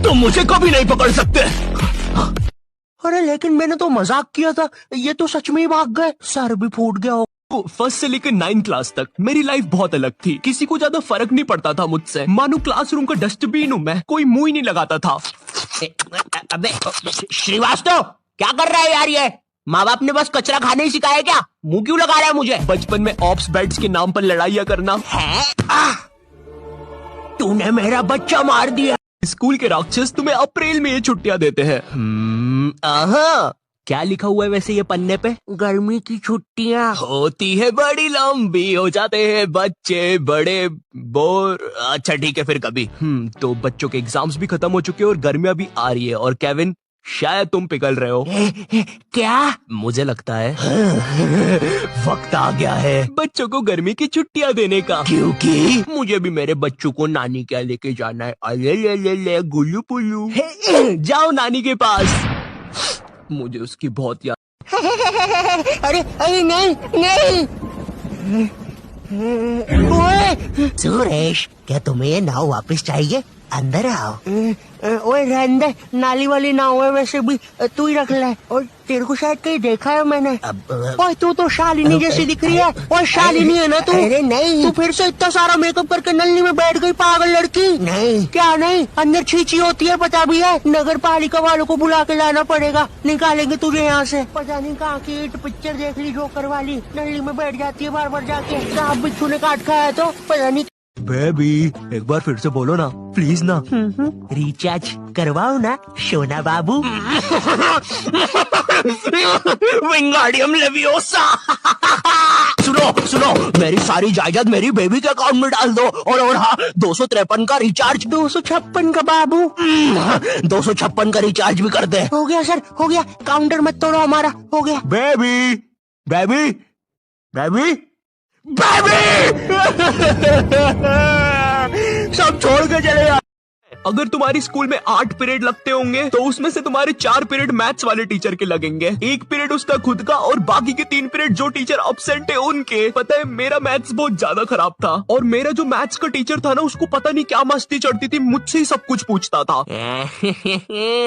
तुम मुझे कभी नहीं पकड़ सकते। अरे लेकिन मैंने तो मजाक किया था, ये तो सच में ही भाग गए। सर भी फूट गया हो। फर्स्ट से लेकर 9th क्लास तक मेरी लाइफ बहुत अलग थी। किसी को ज्यादा फर्क नहीं पड़ता था मुझसे। मानो क्लासरूम का डस्टबिन हूँ मैं, कोई मुंह ही नहीं लगाता था। अबे श्रीवास्तव, क्या कर रहा है यार ये? माँ बाप ने बस कचरा खाने ही सिखाया क्या? मुंह क्यों लगा रहा है मुझे? बचपन में ऑप्स बेड्स के नाम पर लड़ाइयाँ करना है। तूने मेरा बच्चा मार दिया। स्कूल के राक्षस तुम्हें अप्रैल में ये छुट्टियां देते हैं। क्या लिखा हुआ है वैसे ये पन्ने पे? गर्मी की छुट्टियां होती है बड़ी लंबी, हो जाते हैं बच्चे बड़े बोर। अच्छा ठीक है फिर कभी। तो बच्चों के एग्जाम्स भी खत्म हो चुके हैं और गर्मियां भी आ रही है। और केविन, शायद तुम पिघल रहे हो। क्या? मुझे लगता है वक्त आ गया है बच्चों को गर्मी की छुट्टियां देने का, क्योंकि मुझे भी मेरे बच्चों को नानी क्या लेके जाना है। अले ले गुल्लू पुल्लू। जाओ नानी के पास, मुझे उसकी बहुत याद। अरे अरे नहीं नहीं। ओए सुरेश, क्या तुम्हें ये नाव वापस चाहिए? अंदर आओ। ओए रहने दे, नाली वाली नाव है वैसे भी, तू ही रख ले। और तेरे को शायद कहीं देखा है मैंने। ओए तू तो शालिनी जैसी दिख रही है। ओए शालिनी है ना तू? अरे नहीं, तू फिर से इतना सारा मेकअप करके नल्ली में बैठ गई पागल लड़की। नहीं क्या नहीं, अंदर छींची होती है पता भी है। नगर पालिका वालों को बुला के लाना पड़ेगा, निकालेंगे तुझे यहाँ से। पता नहीं कहाँ की ईट पिक्चर देख ली जोकर वाली, नल्ली में बैठ जाती है बार बार जाके। सांप बिच्छू ने काट खाया तो पता नहीं। बेबी एक बार फिर से बोलो ना प्लीज ना। रिचार्ज करवाओ ना सोना बाबू। विंगाडियम लेवियोसा। सुनो सुनो, मेरी सारी जायदाद मेरी बेबी के अकाउंट में डाल दो। और हाँ, 253 का रिचार्ज। 256 का बाबू, 256 का रिचार्ज भी कर दे। हो गया सर, हो गया। काउंटर मत तोड़ो हमारा, हो गया। बेबी बेबी बेबी बेबी सब छोड़ के चले यार। अगर तुम्हारी स्कूल में 8 पीरियड लगते होंगे तो उसमें से तुम्हारे 4 पीरियड मैथ्स वाले टीचर के लगेंगे, 1 पीरियड उसका खुद का, और बाकी के 3 पीरियड जो टीचर अब्सेंट है उनके। पता है मेरा मैथ्स बहुत ज्यादा खराब था, और मेरा जो मैथ्स का टीचर था ना, उसको पता नहीं क्या मस्ती चढ़ती थी, मुझसे ही सब कुछ पूछता था।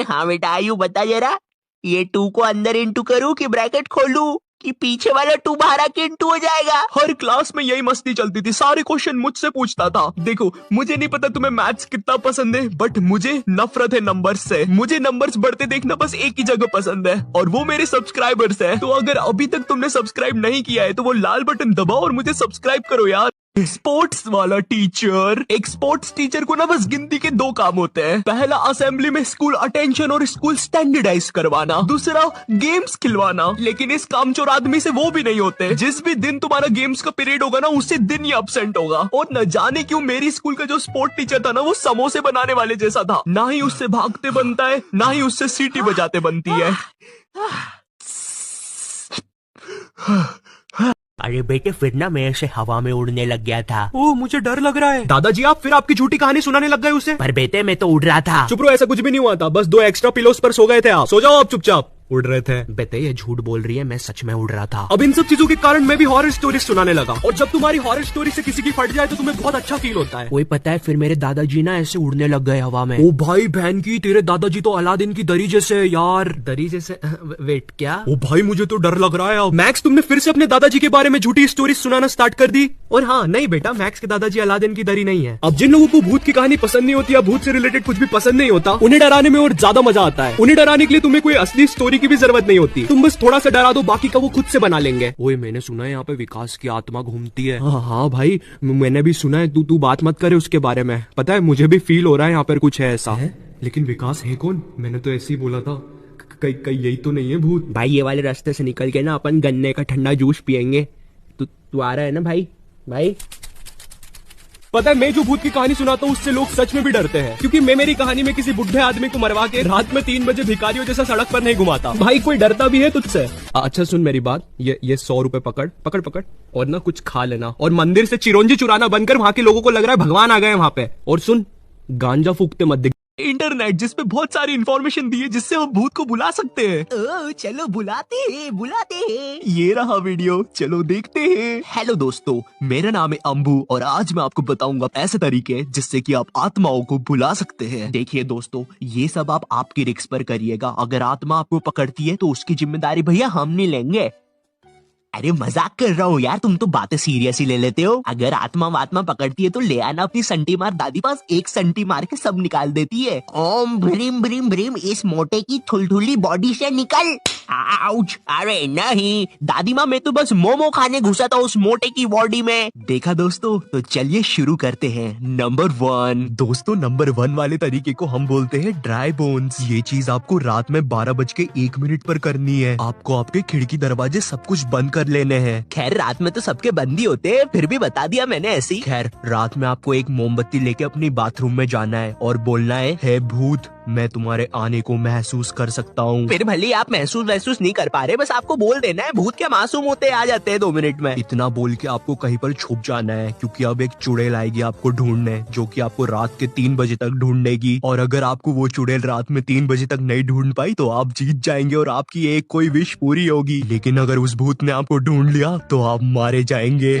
हाँ बेटा आयु, बता जरा, ये 2 को अंदर इंटू करूँ कि ब्रैकेट खोलूं, कि पीछे वाला 2 बाहर आके इंटू हो जाएगा? हर क्लास में यही मस्ती चलती थी, सारे क्वेश्चन मुझसे पूछता था। देखो मुझे नहीं पता तुम्हें मैथ्स कितना पसंद है, बट मुझे नफरत है नंबर्स से। मुझे नंबर्स बढ़ते देखना बस एक ही जगह पसंद है, और वो मेरे सब्सक्राइबर्स है। तो अगर अभी तक तुमने सब्सक्राइब नहीं किया है तो वो लाल बटन दबाओ और मुझे सब्सक्राइब करो यार। स्पोर्ट्स वाला टीचर, एक स्पोर्ट्स टीचर को ना बस गिनती के 2 काम होते हैं। पहला असेंबली में स्कूल अटेंशन और स्कूल स्टैंडर्डाइज करवाना, दूसरा गेम्स खिलवाना। लेकिन इस कामचोर आदमी से वो भी नहीं होते। जिस भी दिन तुम्हारा गेम्स का पीरियड होगा ना, उसी दिन ही अब्सेंट होगा। और न जाने क्यों मेरी स्कूल का जो स्पोर्ट टीचर था ना, वो समोसे बनाने वाले जैसा था। ना ही उससे भागते बनता है, ना ही उससे सीटी बजाते बनती है। अरे बेटे, फिर ना मैं ऐसे हवा में उड़ने लग गया था। ओ मुझे डर लग रहा है। दादाजी आप फिर आपकी झूठी कहानी सुनाने लग गए उसे। पर बेटे मैं तो उड़ रहा था। चुप रहो, ऐसा कुछ भी नहीं हुआ था, बस 2 एक्स्ट्रा पिलोस पर सो गए थे आप। सो जाओ आप चुपचाप। उड़ रहे थे। बेटे ये झूठ बोल रही है, मैं सच में उड़ रहा था। अब इन सब चीजों के कारण मैं भी हॉरर स्टोरी सुनाने लगा, और जब तुम्हारी हॉरर स्टोरी से किसी की फट जाए तो तुम्हें बहुत अच्छा फील होता है। वही पता है, फिर मेरे दादाजी ना ऐसे उड़ने लग गए हवा में। ओ भाई बहन की, तेरे दादाजी तो अलादीन की दरी जैसे यार। दरी जैसे? वेट क्या? ओ भाई मुझे तो डर लग रहा है अब। मैक्स तुमने फिर से अपने दादाजी के बारे में झूठी स्टोरी सुनाना स्टार्ट कर दी। और हाँ नहीं बेटा, मैक्स के दादाजी अलादीन की दरी नहीं है। अब जिन लोगों को भूत की कहानी पसंद नहीं होती या भूत से रिलेटेड कुछ भी पसंद नहीं होता, उन्हें डराने में और ज्यादा मजा आता है। उन्हें डराने के लिए तुम्हें कोई असली स्टोरी की भी जरूरत नहीं होती, तुम बस थोड़ा सा डरा दो, बाकी का वो खुद से बना लेंगे। ओए मैंने सुना है यहाँ पे विकास की आत्मा घूमती है। हाँ भाई मैंने भी सुना है, तू बात मत करे उसके बारे में। पता है मुझे भी फील हो रहा है यहाँ पर कुछ है ऐसा है? लेकिन विकास है कौन? मैंने तो ऐसे ही बोला था, कहीं यही तो नहीं है भूत? भाई ये वाले रास्ते से निकल के ना अपन गन्ने का ठंडा जूस पियेंगे। तू आ रहा है ना भाई? भाई पता है मैं जो भूत की कहानी सुनाता हूँ उससे लोग सच में भी डरते हैं, क्योंकि मैं मेरी कहानी में किसी बुढ़े आदमी को मरवा के रात में 3 बजे भिखारियों जैसा सड़क पर नहीं घुमाता। भाई कोई डरता भी है तुझसे? अच्छा सुन मेरी बात, ये 100 रुपए पकड़ और ना कुछ खा लेना, और मंदिर से चिरौंजी चुराना बंद कर, वहां के लोगों को लग रहा है भगवान आ गए वहां पे। और सुन, गांजा फूकते मत दिख। इंटरनेट जिसपे बहुत सारी इंफॉर्मेशन दी है जिससे हम भूत को बुला सकते हैं। चलो बुलाते हैं। ये रहा वीडियो, चलो देखते हैं। हेलो दोस्तों, मेरा नाम है अंबू और आज मैं आपको बताऊंगा ऐसे तरीके जिससे कि आप आत्माओं को बुला सकते हैं। देखिए दोस्तों, ये सब आप आपकी रिस्क पर करिएगा। अगर आत्मा आपको पकड़ती है तो उसकी जिम्मेदारी भैया हम नहीं लेंगे। अरे मजाक कर रहा हूँ यार, तुम तो बातें सीरियस ही ले लेते हो। अगर आत्मा वात्मा पकड़ती है तो ले आना अपनी संटी मार, दादी पास 1 संटी मार के सब निकाल देती है। ओम भ्रीम भ्रीम भ्रीम, इस मोटे की थुलथुली बॉडी से निकल। आउच! अरे नहीं दादी माँ, मैं तो बस मोमो खाने घुसा था उस मोटे की बॉडी में। देखा दोस्तों, तो चलिए शुरू करते हैं। नंबर 1 दोस्तों, नंबर 1 वाले तरीके को हम बोलते हैं ड्राई बोन्स। ये चीज आपको रात में 12:01 पर करनी है। आपको आपके खिड़की दरवाजे सब कुछ बंद कर लेने हैं। खैर रात में तो सबके बंद ही होते हैं, फिर भी बता दिया मैंने ऐसे ही। खैर रात में आपको एक मोमबत्ती लेके अपनी बाथरूम में जाना है और बोलना है भूत, मैं तुम्हारे आने को महसूस कर सकता हूँ। फिर भले आप महसूस नहीं कर पा रहे, बस आपको बोल देना है। भूत क्या मासूम होते, आ जाते हैं 2 मिनट में। इतना बोल के आपको कहीं पर छुप जाना है, क्योंकि अब एक चुड़ैल आएगी आपको ढूंढने, जो कि आपको रात के 3 बजे तक ढूंढेगी। और अगर आपको वो चुड़ैल रात में 3 बजे तक नहीं ढूंढ पाई तो आप जीत जाएंगे और आपकी एक कोई विश पूरी होगी। लेकिन अगर उस भूत ने आपको ढूंढ लिया तो आप मारे जाएंगे।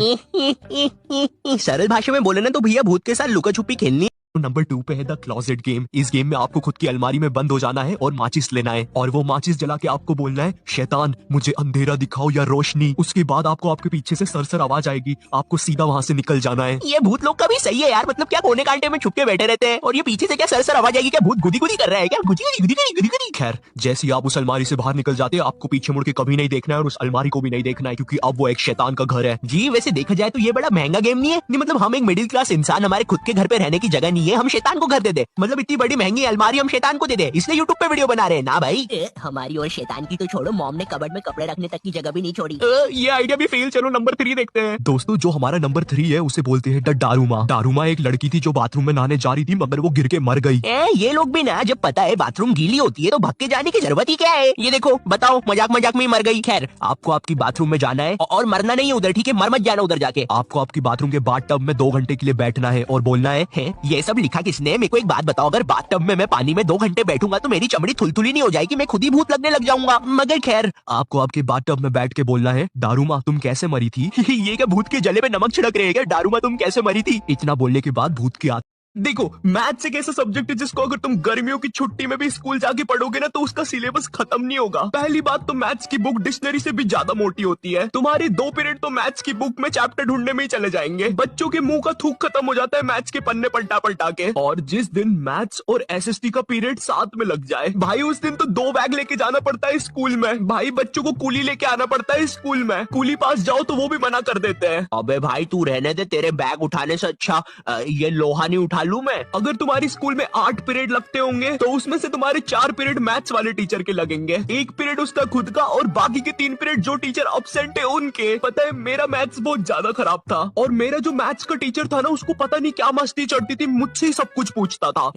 सरल भाषा में बोले ना तो भैया भूत के साथ लुका छुपी खेलनी। नंबर 2 पे है द क्लोजेट गेम। इस गेम में आपको खुद की अलमारी में बंद हो जाना है और माचिस लेना है, और वो माचिस जला के आपको बोलना है, शैतान मुझे अंधेरा दिखाओ या रोशनी। उसके बाद आपको आपके पीछे से सरसर आवाज आएगी, आपको सीधा वहाँ से निकल जाना है। ये भूत लोग का भी सही है यार, मतलब क्या कोने कांटे में छुप के बैठे रहते हैं, और ये पीछे से क्या सरसर आवाज आएगी, क्या भूत गुदी गुदी कर रहा है क्या? गुदी। खैर जैसे ही आप उस अलमारी से बाहर निकल जाते हैं, आपको पीछे मुड़ के कभी नहीं देखना है और उस अलमारी को भी नहीं देखना है, क्योंकि अब वो एक शैतान का घर है। जी वैसे देखा जाए तो ये बड़ा महंगा गेम नहीं है। नहीं मतलब हम एक मिडिल क्लास इंसान, हमारे खुद के घर पे रहने की जगह नहीं नहीं है, हम शैतान को घर दे दे। मतलब इतनी बड़ी महंगी अलमारी हम शैतान को दे दे, इसलिए यूट्यूब पे वीडियो बना रहे हैं ना भाई। हमारी और शैतान की तो छोड़ो, मॉम ने कबर्ड में कपड़े रखने तक की जगह भी नहीं छोड़ी। ये आइडिया भी फेल। चलो नंबर 3 देखते हैं। दोस्तों जो हमारा नंबर 3 है उसे बोलते हैं दारूमा। दारूमा एक लड़की थी जो बाथरूम में नहाने जा रही थी मगर वो गिर के मर गई। ये लोग भी ना, जब पता है बाथरूम गीली होती है तो भाग के जाने की जरूरत ही क्या है। ये देखो बताओ, मजाक मजाक में ही मर गई। खैर आपको आपकी बाथरूम में जाना है और मरना नहीं है उधर, ठीक है? मर मत जाना उधर जाके। आपको आपकी बाथरूम के बाथटब में 2 घंटे के लिए बैठना है और बोलना है ये सब लिखा किसने? मेरे को एक बात बताओ, अगर बाथटब में मैं पानी में 2 घंटे बैठूंगा तो मेरी चमड़ी थुलथुली नहीं हो जाएगी? मैं खुद ही भूत लगने लग जाऊंगा। मगर खैर आपको आपके बाथटब में बैठ के बोलना है दारूमा तुम कैसे मरी थी? ये क्या भूत के जले पे नमक छिड़क रहे हैं क्या? दारूमा तुम कैसे मरी थी? इतना बोलने के बाद भूत की देखो मैथ्स एक ऐसा सब्जेक्ट है जिसको अगर तुम गर्मियों की छुट्टी में भी स्कूल जाके पढ़ोगे ना तो उसका सिलेबस खत्म नहीं होगा। पहली बात तो मैथ्स की बुक डिक्शनरी से भी ज्यादा मोटी होती है। तुम्हारे 2 पीरियड तो मैथ्स की बुक में चैप्टर ढूंढने में ही चले जाएंगे। बच्चों के मुंह का थूक खत्म हो जाता है मैथ्स के पन्ने पलटा पलटा के। और जिस दिन मैथ्स और एसएसटी का पीरियड साथ में लग जाए भाई, उस दिन तो 2 बैग लेके जाना पड़ता है स्कूल में। भाई बच्चों को कूली लेके आना पड़ता है स्कूल में। कूली पास जाओ तो वो भी मना कर देते हैं। अबे भाई तू रहने दे, तेरे बैग उठाने से अच्छा ये लोहा नहीं उठा लूं मैं। अगर तुम्हारी स्कूल में 8 पीरियड लगते होंगे तो उसमें से तुम्हारे 4 पीरियड मैथ्स वाले टीचर के लगेंगे, 1 पीरियड उसका खुद का और बाकी के 3 पीरियड जो टीचर एब्सेंट है उनके। पता है मेरा मैथ्स बहुत ज्यादा खराब था और मेरा जो मैथ्स का टीचर था ना उसको पता नहीं क्या मस्ती चढ़ती थी, मुझसे ही सब कुछ पूछता था।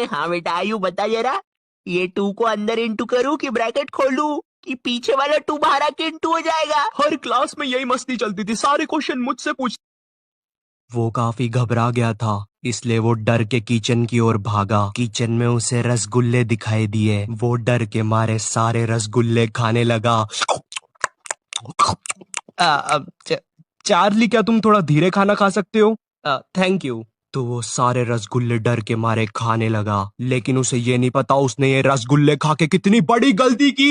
हाँ बेटा आयु बता जरा, ये 2 को अंदर इंटू करूँ कि ब्रैकेट खोलूं कि पीछे वाला 2 बाहर आके इंटू हो जाएगा? हर क्लास में यही मस्ती चलती थी, सारे क्वेश्चन मुझसे पूछ। वो काफी घबरा गया था इसलिए वो डर के किचन की ओर भागा। किचन में उसे रसगुल्ले दिखाई दिए। वो डर के मारे सारे रसगुल्ले खाने लगा। चार्ली क्या तुम थोड़ा धीरे खाना खा सकते हो? Thank you. तो वो सारे रसगुल्ले डर के मारे खाने लगा, लेकिन उसे ये नहीं पता उसने ये रसगुल्ले खा के कितनी बड़ी गलती की।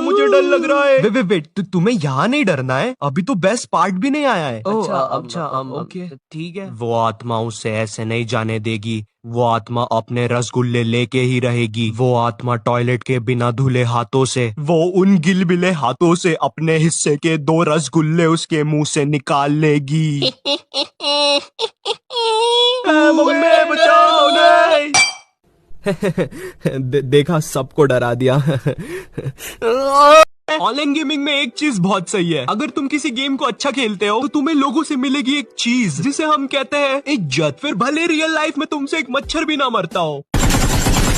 मुझे डर लग रहा है। वेट तुम्हें यहाँ नहीं डरना है, अभी तो बेस्ट पार्ट भी नहीं आया है। अच्छा ओके ठीक है। वो आत्मा उसे ऐसे नहीं जाने देगी। वो आत्मा अपने रसगुल्ले लेके ही रहेगी। वो आत्मा टॉयलेट के बिना धुले हाथों से, वो उन गिलबिले हाथों से अपने हिस्से के 2 रसगुल्ले उसके मुंह से निकाल लेगी। देखा, सबको डरा दिया। ऑनलाइन गेमिंग में एक चीज बहुत सही है, अगर तुम किसी गेम को अच्छा खेलते हो तो तुम्हें लोगों से मिलेगी एक चीज जिसे हम कहते हैं इज्जत। फिर भले रियल लाइफ में तुमसे एक मच्छर भी ना मरता हो।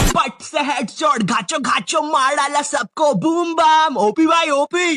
पट से हेडशॉट घाचो घाचो मार डाला सबको, बूम बम। ओपी भाई ओपी।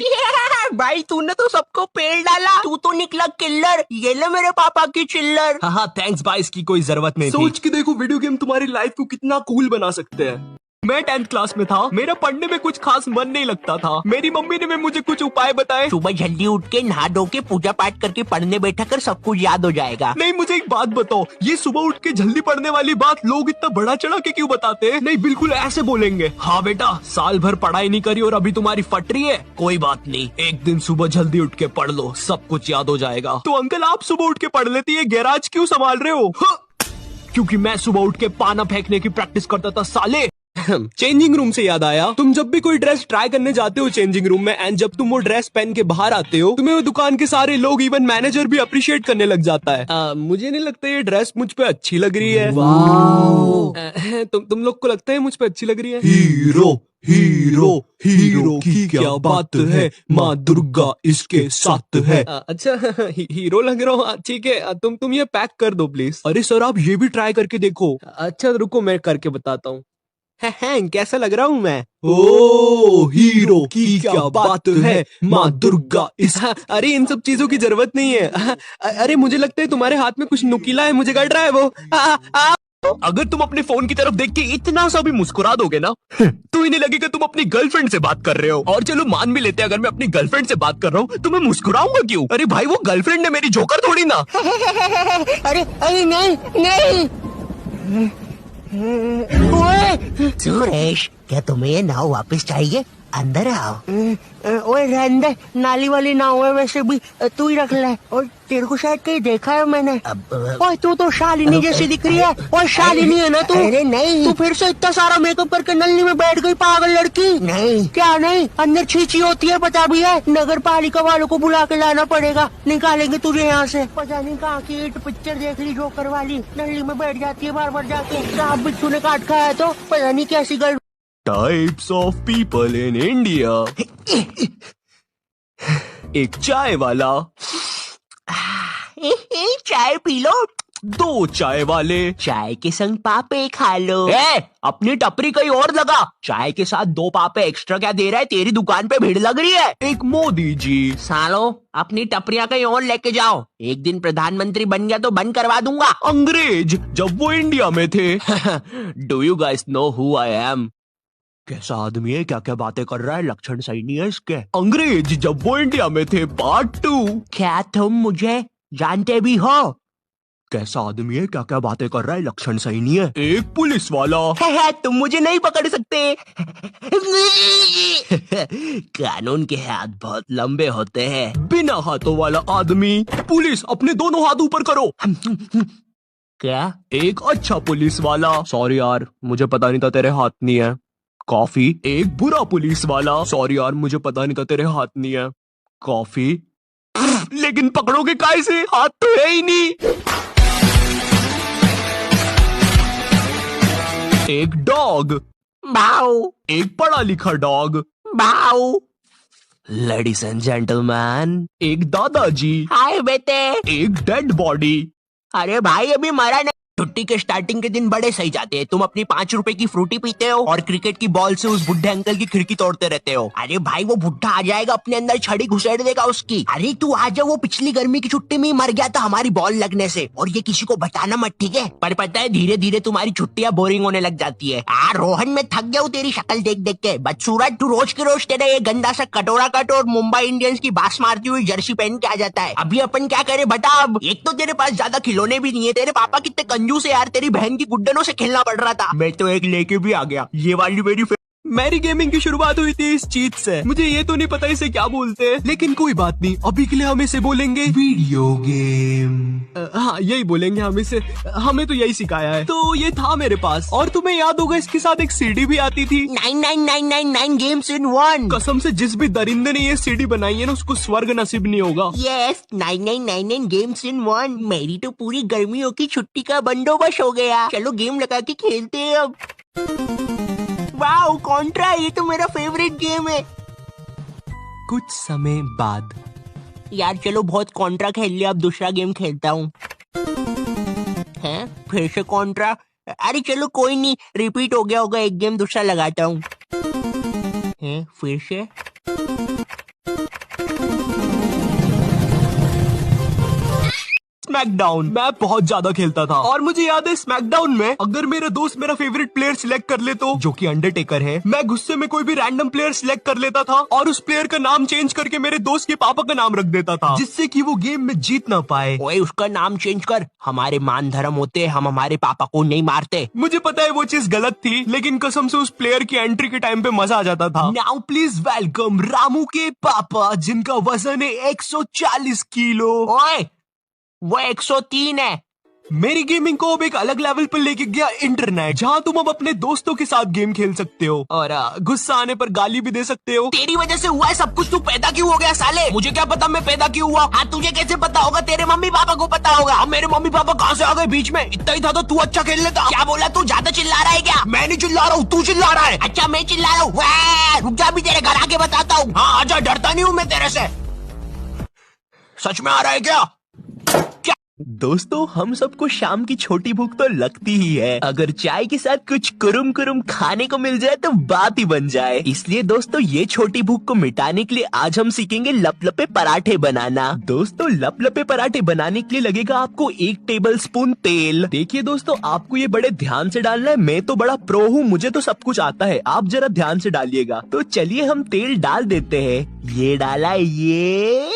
भाई तूने तो सबको पेल डाला, तू तो निकला किल्लर। ये ले मेरे पापा की चिल्लर। हाँ थैंक्स भाई, इसकी कोई जरूरत नहीं। सोच के देखो वीडियो गेम तुम्हारी लाइफ को कितना कूल बना सकते हैं। मैं 10th क्लास में था, मेरा पढ़ने में कुछ खास मन नहीं लगता था। मेरी मम्मी ने मुझे कुछ उपाय बताए। सुबह जल्दी उठ के नहा धो के पूजा पाठ करके पढ़ने बैठा कर, सब कुछ याद हो जाएगा। नहीं मुझे एक बात बताओ, ये सुबह उठ के जल्दी पढ़ने वाली बात लोग इतना बड़ा चढ़ा के क्यों बताते हैं? नहीं बिल्कुल ऐसे बोलेंगे, हाँ बेटा साल भर पढ़ाई नहीं करी और अभी तुम्हारी फट रही है, कोई बात नहीं, एक दिन सुबह जल्दी उठ के पढ़ लो, सब कुछ याद हो जाएगा। तो अंकल आप सुबह उठ के पढ़ लेती है, गैराज क्यों संभाल रहे हो? क्योंकि मैं सुबह उठ के पाना फेंकने की प्रैक्टिस करता था साले। चेंजिंग रूम से याद आया, तुम जब भी कोई ड्रेस ट्राई करने जाते हो चेंजिंग रूम में, एंड जब तुम वो ड्रेस पहन के बाहर आते हो तुम्हें वो दुकान के सारे लोग, इवन मैनेजर भी अप्रिशिएट करने लग जाता है। मुझे नहीं लगता ये ड्रेस मुझ पे अच्छी लग रही है। तुम लोग को लगता है मुझ पे अच्छी लग रही है? हीरो हीरो हीरो की क्या बात है, माँ दुर्गा इसके साथ है। अच्छा हीरो लग रहा हूँ, ठीक है। तुम ये पैक कर दो प्लीज। अरे सर आप ये भी ट्राई करके देखो। अच्छा रुको मैं करके बताता हूँ। कैसा लग रहा हूँ मैं? ओ हीरो की क्या बात है, माँ दुर्गा इस। अरे इन सब चीजों की जरूरत नहीं है। अरे मुझे लगता है तुम्हारे हाथ में कुछ नुकीला है, मुझे कट रहा है वो। अगर तुम अपने फोन की तरफ देख के इतना सा भी मुस्कुरा दोगे ना तो इन्हें लगेगा तुम अपनी गर्लफ्रेंड से बात कर रहे हो। और चलो मान भी लेते हैं अगर मैं अपनी गर्लफ्रेंड से बात कर रहा हूँ तो मैं मुस्कुराऊंगा क्यों? अरे भाई वो गर्लफ्रेंड है मेरी, जोकर थोड़ी ना। अरे अरे नहीं नहीं। सुरेश क्या तुम्हें ये नाव वापस चाहिए? अंदर आओ। ओए रहने दे, नाली वाली ना हुए वैसे भी तू ही रख ले। और तेरे को शायद कहीं देखा है मैंने। ओए तू तो शालिनी जैसी दिख रही है। ओए शालिनी है ना तू? अरे नहीं, तू फिर से इतना सारा मेकअप करके नल्ली में बैठ गई पागल लड़की। नहीं क्या नहीं, अंदर छींची होती है पता भी है। नगर पालिका वालों को बुला के लाना पड़ेगा, निकालेंगे तुझे यहाँ से। पता नहीं कहाँ की हिट पिक्चर देख ली जोकर वाली, नल्ली में बैठ जाती है बार बार जाके। सांप बिच्छू ने काट खाया तो पता नहीं कैसी girl. Types of people in India. एक चाय वाला, चाय पी लो। 2 चाय वाले, चाय के संग पापे खा लो। अपनी टपरी कहीं और लगा। चाय के साथ 2 पापे एक्स्ट्रा क्या दे रहा है? तेरी दुकान पे भीड़ लग रही है। एक मोदी जी। सालो अपनी टपरियां कहीं और लेके जाओ, एक दिन प्रधानमंत्री बन गया तो बंद करवा दूंगा। अंग्रेज जब वो इंडिया में थे। Do you guys know who I am? कैसा आदमी है, क्या क्या बातें कर रहा है, लक्षण सही नहीं है इसके। अंग्रेज जब वो इंडिया में थे, पार्ट 2। क्या तुम मुझे जानते भी हो? कैसा आदमी है, क्या क्या बातें कर रहा है, लक्षण सही नहीं है। एक पुलिस वाला। तुम मुझे नहीं पकड़ सकते। कानून के हाथ बहुत लंबे होते हैं। बिना हाथों वाला आदमी। पुलिस अपने दोनों हाथ ऊपर करो। क्या? एक अच्छा पुलिस वाला। सॉरी यार, मुझे पता नहीं था तेरे हाथ नहीं है। कॉफी। एक बुरा पुलिस वाला। सॉरी यार, मुझे पता नहीं था तेरे हाथ नहीं है। कॉफी। लेकिन पकड़ोगे काहे से, हाथ तो है ही नहीं। एक डॉग। बाऊ। एक पढ़ा लिखा डॉग। बाऊ। Ladies and gentleman. एक दादाजी। हाय बेटे। एक डेड बॉडी। अरे भाई अभी मरा नहीं। छुट्टी के स्टार्टिंग के दिन बड़े सही जाते हैं। तुम अपनी 5 रुपए की फ्रूटी पीते हो और क्रिकेट की बॉल से उस बुढ़े अंकल की खिड़की तोड़ते रहते हो। अरे भाई वो बुढ़ा आ जाएगा, अपने अंदर छड़ी घुसेड़ देगा उसकी। अरे तू आ जा, वो पिछली गर्मी की छुट्टी में ही मर गया था हमारी बॉल लगने से। और ये किसी को बताना मत, ठीक है? पर पता है धीरे धीरे तुम्हारी छुट्टियां बोरिंग होने लग जाती है। रोहन मैं थक गया हूँ तेरी शक्ल देख देख के। बदसूरत तू रोज के रोज तेरा ये गंदा सा कटोरा कट और मुंबई इंडियंस की बास मारती हुई जर्सी पहन के आ जाता है। अभी अपन क्या करे बता? अब एक तो तेरे पास ज्यादा खिलौने भी नहीं है। तेरे पापा कितने कंजूस है यार, तेरी बहन की गुड्डनों से खेलना पड़ रहा था। मैं तो एक लेके भी आ गया। ये वाली मेरी गेमिंग की शुरुआत हुई थी इस चीज से। मुझे ये तो नहीं पता इसे क्या बोलते हैं, लेकिन कोई बात नहीं, अभी के लिए हम इसे बोलेंगे वीडियो गेम। हाँ यही बोलेंगे हम इसे, हमें तो यही सिखाया है। तो ये था मेरे पास, और तुम्हें याद होगा इसके साथ एक सीडी भी आती थी। 9999 गेम्स इन 1। कसम से जिस भी दरिंदे ने ये सीडी बनाई है ना, उसको स्वर्ग नसीब नहीं होगा। यस 9999 गेम्स इन 1। मेरी तो पूरी गर्मियों की छुट्टी का बंदोबस्त हो गया। चलो गेम लगा के खेलते हैं अब। वाओ कॉन्ट्रा, ये तो मेरा फेवरेट गेम है। कुछ समय बाद। यार चलो बहुत कॉन्ट्रा खेल लिया, अब दूसरा गेम खेलता हूँ। हैं फिर से कॉन्ट्रा? अरे चलो कोई नहीं, रिपीट हो गया होगा, एक गेम दूसरा लगाता हूँ। हैं फिर से? स्मैकडाउन मैं बहुत ज्यादा खेलता था, और मुझे याद है स्मैकडाउन में अगर मेरा दोस्त मेरा फेवरेट प्लेयर सिलेक्ट कर ले तो, जो कि अंडरटेकर है, मैं गुस्से में कोई भी रैंडम प्लेयर सिलेक्ट कर लेता था और उस प्लेयर का नाम चेंज करके मेरे दोस्त के पापा का नाम रख देता था, जिससे कि वो गेम में जीत ना पाए। ओए उसका नाम चेंज कर, हमारे मान धर्म होते, हम हमारे पापा को नहीं मारते। मुझे पता है वो चीज गलत थी, लेकिन कसम से उस प्लेयर की एंट्री के टाइम पे मजा आ जाता था। नाउ प्लीज वेलकम रामू के पापा, जिनका वजन है 140 किलो। ओए वो 103 है। मेरी गेमिंग को अब एक अलग लेवल पर लेके गया इंटरनेट, जहाँ तुम अब अपने दोस्तों के साथ गेम खेल सकते हो और गुस्सा आने पर गाली भी दे सकते हो। तेरी वजह से हुआ है सब कुछ, तू पैदा क्यों हो गया साले? मुझे क्या पता मैं पैदा क्यों हुआ? हाँ तुझे कैसे पता होगा? तेरे मम्मी पापा को पता होगा। अब मेरे मम्मी पापा कहाँ से आ गए बीच में? इतना ही था तो तू अच्छा खेल लेता। क्या बोला तू? ज्यादा चिल्ला रहा है क्या? मैं नहीं चिल्ला रहा हूँ, तू चिल्ला रहा है। अच्छा मैं चिल्ला रहा हूँ? रुक जा, भी तेरे घर आके बताता हूँ। हाँ आजा, डरता नहीं हूँ मैं तेरे से। सच में आ रहा है क्या? दोस्तों हम सबको शाम की छोटी भूख तो लगती ही है, अगर चाय के साथ कुछ कुरुम कुरुम खाने को मिल जाए तो बात ही बन जाए। इसलिए दोस्तों ये छोटी भूख को मिटाने के लिए आज हम सीखेंगे लपलपे पराठे बनाना। दोस्तों लपलपे पराठे बनाने के लिए लगेगा आपको 1 टेबल स्पून तेल। देखिए दोस्तों आपको ये बड़े ध्यान से डालना है, मैं तो बड़ा प्रो हूँ, मुझे तो सब कुछ आता है, आप जरा ध्यान से डालिएगा। तो चलिए हम तेल डाल देते हैं। ये डाला, ये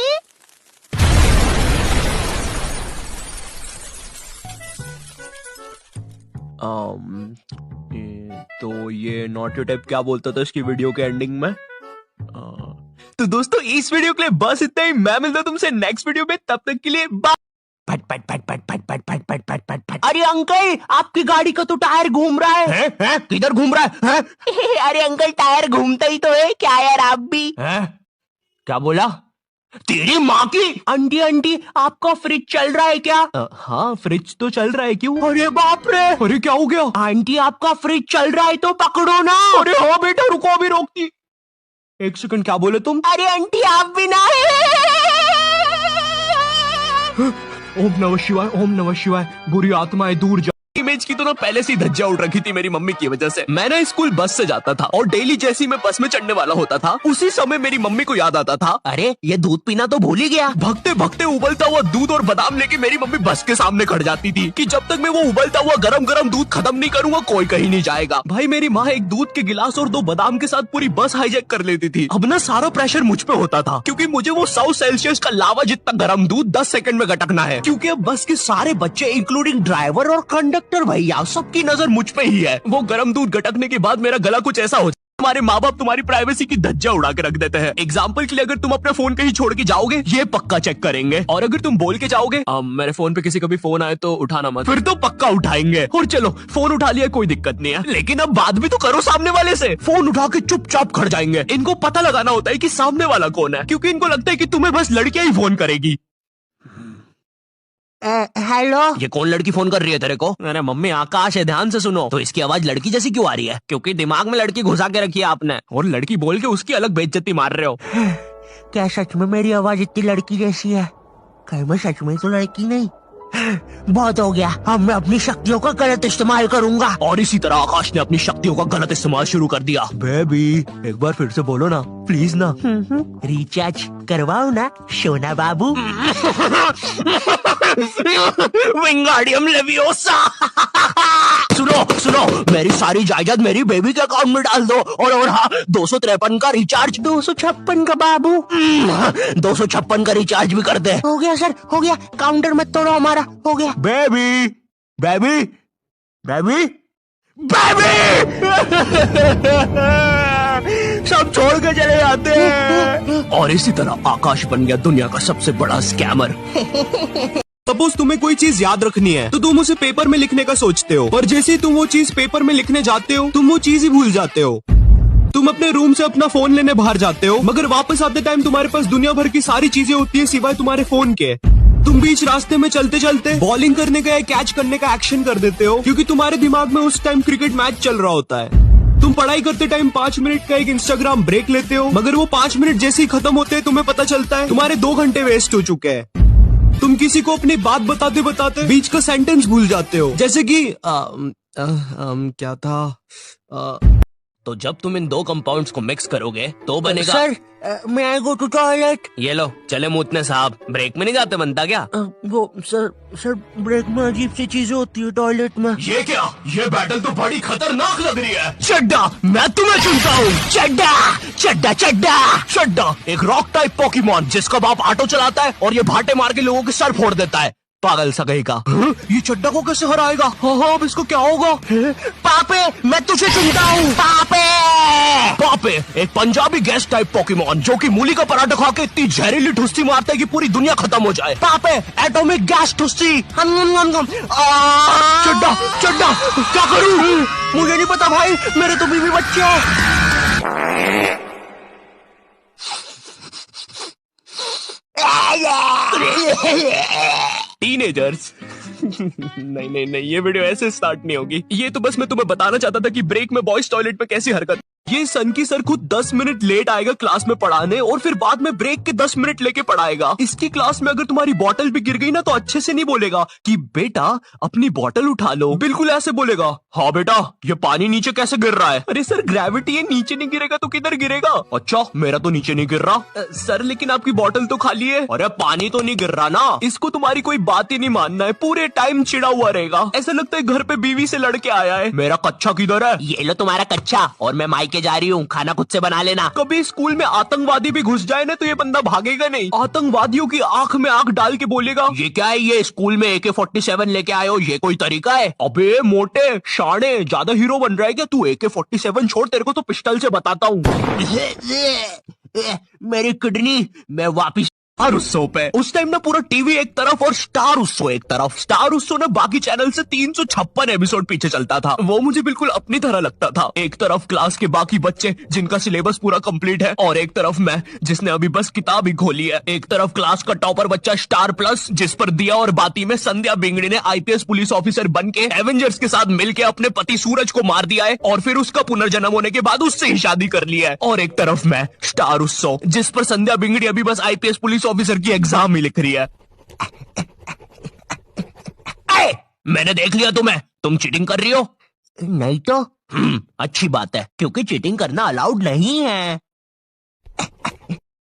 तो ये नॉटी टाइप क्या बोलता था इसकी वीडियो के एंडिंग में? तो दोस्तों इस वीडियो के लिए बस इतना ही। मैं मिलता हूं तुमसे नेक्स्ट वीडियो में, तब तक के लिए बाय। पट पट पट पट पट पट पट पट पट पट पट। अरे अंकल, आपकी गाड़ी का तो टायर घूम रहा है। हैं? किधर घूम रहा है? अरे अंकल, टायर घूमता ही तो है, क्या यार आप भी? क्या बोला? तेरी माँ की। आंटी आंटी, आपका फ्रिज चल रहा है क्या? हाँ फ्रिज तो चल रहा है, क्यों? अरे बाप रे, अरे क्या हो गया? आंटी आपका फ्रिज चल रहा है तो पकड़ो ना। अरे हाँ बेटा, रुको अभी रोकती। एक सेकंड, क्या बोले तुम? अरे आंटी आप भी ना। ओम नमः शिवाय, ओम नमः शिवाय। बुरी आत्माएं दूर जा। इमेज की तो ना पहले से ही धज्जियां उड़ रखी थी मेरी मम्मी की वजह से। मैं ना स्कूल बस से जाता था और डेली जैसे ही मैं बस में चढ़ने वाला होता था, उसी समय मेरी मम्मी को याद आता था, अरे ये दूध पीना तो भूल ही गया। भगते भगते उबलता हुआ दूध और बादाम लेके मेरी मम्मी बस के सामने खड़ जाती थी कि जब तक मैं वो उबलता हुआ गरम गरम दूध खत्म नहीं करूंगा कोई कहीं नहीं जाएगा। भाई मेरी माँ एक दूध के गिलास और 2 बादाम के साथ पूरी बस हाईजैक कर लेती थी। अब ना सारा प्रेशर मुझ पे होता था, क्योंकि मुझे वो 100 सेल्सियस का लावा जितना गर्म दूध 10 सेकंड में गटकना है, क्योंकि अब बस के सारे बच्चे इंक्लूडिंग ड्राइवर और कंडक्टर भैया सबकी नजर मुझ पे ही है। वो गर्म दूध गटकने के बाद मेरा गला कुछ ऐसा हो जाए, तुम्हारे माँ बाप तुम्हारी प्राइवेसी की धज्जियां उड़ा के रख देते हैं। एग्जाम्पल के लिए, अगर तुम अपना फोन कहीं छोड़ के जाओगे, ये पक्का चेक करेंगे, और अगर तुम बोल के जाओगे मेरे फोन पे किसी का भी फोन आए तो उठाना मत, फिर तो पक्का उठाएंगे। और चलो फोन उठा लिया, कोई दिक्कत नहीं है, लेकिन अब बात भी तो करो सामने वाले से। फोन उठा के चुपचाप खड़ जाएंगे। इनको पता लगाना होता है कि सामने वाला कौन है, क्योंकि इनको लगता है कि तुम्हें बस लड़कियां ही फोन करेगी। हेलो, ये कौन लड़की फोन कर रही है तेरे को? अरे मम्मी आकाश है, ध्यान से सुनो। तो इसकी आवाज लड़की जैसी क्यों आ रही है? क्योंकि दिमाग में लड़की घुसा के रखी है आपने, और लड़की बोल के उसकी अलग बेइज्जती मार रहे हो। क्या सच में मेरी आवाज इतनी लड़की जैसी है? कहीं मैं सच में तो लड़की नहीं? बहुत हो गया, अब मैं अपनी शक्तियों का गलत इस्तेमाल करूंगा। और इसी तरह आकाश ने अपनी शक्तियों का गलत इस्तेमाल शुरू कर दिया। बेबी एक बार फिर से बोलो ना प्लीज ना। रिचार्ज करवाओ ना सोना बाबू। विंगाडियम लेवियोसा। सुनो सुनो, मेरी सारी जायदाद मेरी बेबी के अकाउंट में डाल दो, और हाँ 253 का रिचार्ज। 256 का बाबू। 256 का रिचार्ज भी कर दे। हो गया सर, हो गया, काउंटर मत तोड़ो हमारा, हो गया। Baby baby baby baby. सब छोड़ के चले जाते हैं, और इसी तरह आकाश बन गया दुनिया का सबसे बड़ा स्कैमर। सपोज तुम्हें कोई चीज याद रखनी है तो तुम उसे पेपर में लिखने का सोचते हो, पर जैसे ही तुम वो चीज पेपर में लिखने जाते हो तुम वो चीज ही भूल जाते हो। तुम अपने रूम से अपना फोन लेने बाहर जाते हो, मगर वापस आते टाइम तुम्हारे पास दुनिया भर की सारी चीजें होती है सिवाय तुम्हारे फोन के। तुम बीच रास्ते में चलते चलते बॉलिंग करने का या कैच करने का एक्शन कर देते हो, क्योंकि तुम्हारे दिमाग में उस टाइम क्रिकेट मैच चल रहा होता है। तुम पढ़ाई करते टाइम 5 मिनट का एक इंस्टाग्राम ब्रेक लेते हो, मगर वो 5 मिनट जैसे ही खत्म होते हैं तुम्हें पता चलता है तुम्हारे 2 घंटे वेस्ट हो चुके हैं। तुम किसी को अपनी बात बताते बताते बीच का सेंटेंस भूल जाते हो, जैसे कि क्या था। तो जब तुम इन 2 कंपाउंड्स को मिक्स करोगे तो बनेगा। सर मैं आई गो टू टॉयलेट। ये लो चले मूतने साहब, ब्रेक में नहीं जाते बनता क्या? वो सर ब्रेक में अजीब सी चीजें होती है टॉयलेट में। ये क्या? ये बैटल तो बड़ी खतरनाक लग रही है। चड्डा, मैं तुम्हें चुनता हूँ। चड्डा चड्डा चड्डा चड्डा एक रॉक टाइप पोकेमॉन जिसका बाप ऑटो चलाता है और ये भाटे मार के लोगों के सर फोड़ देता है। पागल सा कहीं का। ये चड्डा को कैसे हराएगा? हाँ अब इसको क्या होगा? पापे मैं तुझे चुनता हूँ। पापे पापे एक पंजाबी गैस टाइप पोकेमॉन जो कि मूली का पराठा खा के इतनी जहरीली ठुस्सी मारता है कि पूरी दुनिया खत्म हो जाए। पापे एटॉमिक गैस ठुस्सी। चड्डा चड्डा क्या करूँ? मुझे नहीं पता भाई, मेरे तो बीवी बच्चे हैं। टीनेजर्स। नहीं नहीं नहीं, ये वीडियो ऐसे स्टार्ट नहीं होगी। ये तो बस मैं तुम्हें बताना चाहता था कि ब्रेक में बॉयज टॉयलेट में कैसी हरकत। ये सन की सर खुद 10 मिनट लेट आएगा क्लास में पढ़ाने, और फिर बाद में ब्रेक के 10 मिनट लेके पढ़ाएगा। इसकी क्लास में अगर तुम्हारी बॉटल भी गिर गई ना तो अच्छे से नहीं बोलेगा कि बेटा अपनी बॉटल उठा लो, बिल्कुल ऐसे बोलेगा, हाँ बेटा ये पानी नीचे कैसे गिर रहा है? अरे सर ग्रेविटी है, नीचे नहीं गिरेगा तो किधर गिरेगा? अच्छा मेरा तो नीचे नहीं गिर रहा। सर लेकिन आपकी बॉटल तो खाली है। अरे पानी तो नहीं गिर रहा ना। इसको तुम्हारी कोई बात ही नहीं मानना है, पूरे टाइम चिड़ा हुआ रहेगा, ऐसा लगता है घर पे बीवी से लड़के आया है। मेरा कच्चा किधर है? ये लो तुम्हारा कच्चा, और मैं मायके जा रही हूँ, खाना खुद से बना लेना। कभी स्कूल में आतंकवादी भी घुस जाए ना तो ये बंदा भागेगा नहीं, आतंकवादियों की आंख में आंख डाल के बोलेगा ये क्या है? ये स्कूल में AK-47 लेके आए हो, ये कोई तरीका है? अबे मोटे शाणे ज्यादा हीरो बन रहा है क्या तू? AK-47 छोड़, तेरे को तो पिस्टल से बताता हूँ। मेरी किडनी मैं वापिस स्टार उत्सव पे उस टाइम ना पूरा टीवी एक तरफ और स्टार उत्सव एक तरफ। स्टार उत्सव ना बाकी चैनल से 356 एपिसोड पीछे चलता था। वो मुझे बिल्कुल अपनी तरह लगता था। एक तरफ क्लास के बाकी बच्चे जिनका सिलेबस पूरा कंप्लीट है, और एक तरफ मैं जिसने अभी बस किताब ही खोली है। एक तरफ क्लास का टॉपर बच्चा स्टार प्लस, जिस पर दिया और बाती में संध्या बिंगड़ी ने IPS पुलिस ऑफिसर बन के एवेंजर्स के साथ मिलकर अपने पति सूरज को मार दिया है और फिर उसका पुनर्जन्म होने के बाद उससे ही शादी कर लिया है। और एक तरफ मैं स्टार उत्सव, जिस पर संध्या बिंगड़ी अभी बस IPS पुलिस ऑफिसर की एग्जाम ही लिख रही है। मैंने देख लिया तुम्हें, तुम चीटिंग कर रही हो। नहीं तो अच्छी बात है, क्योंकि चीटिंग करना अलाउड नहीं है।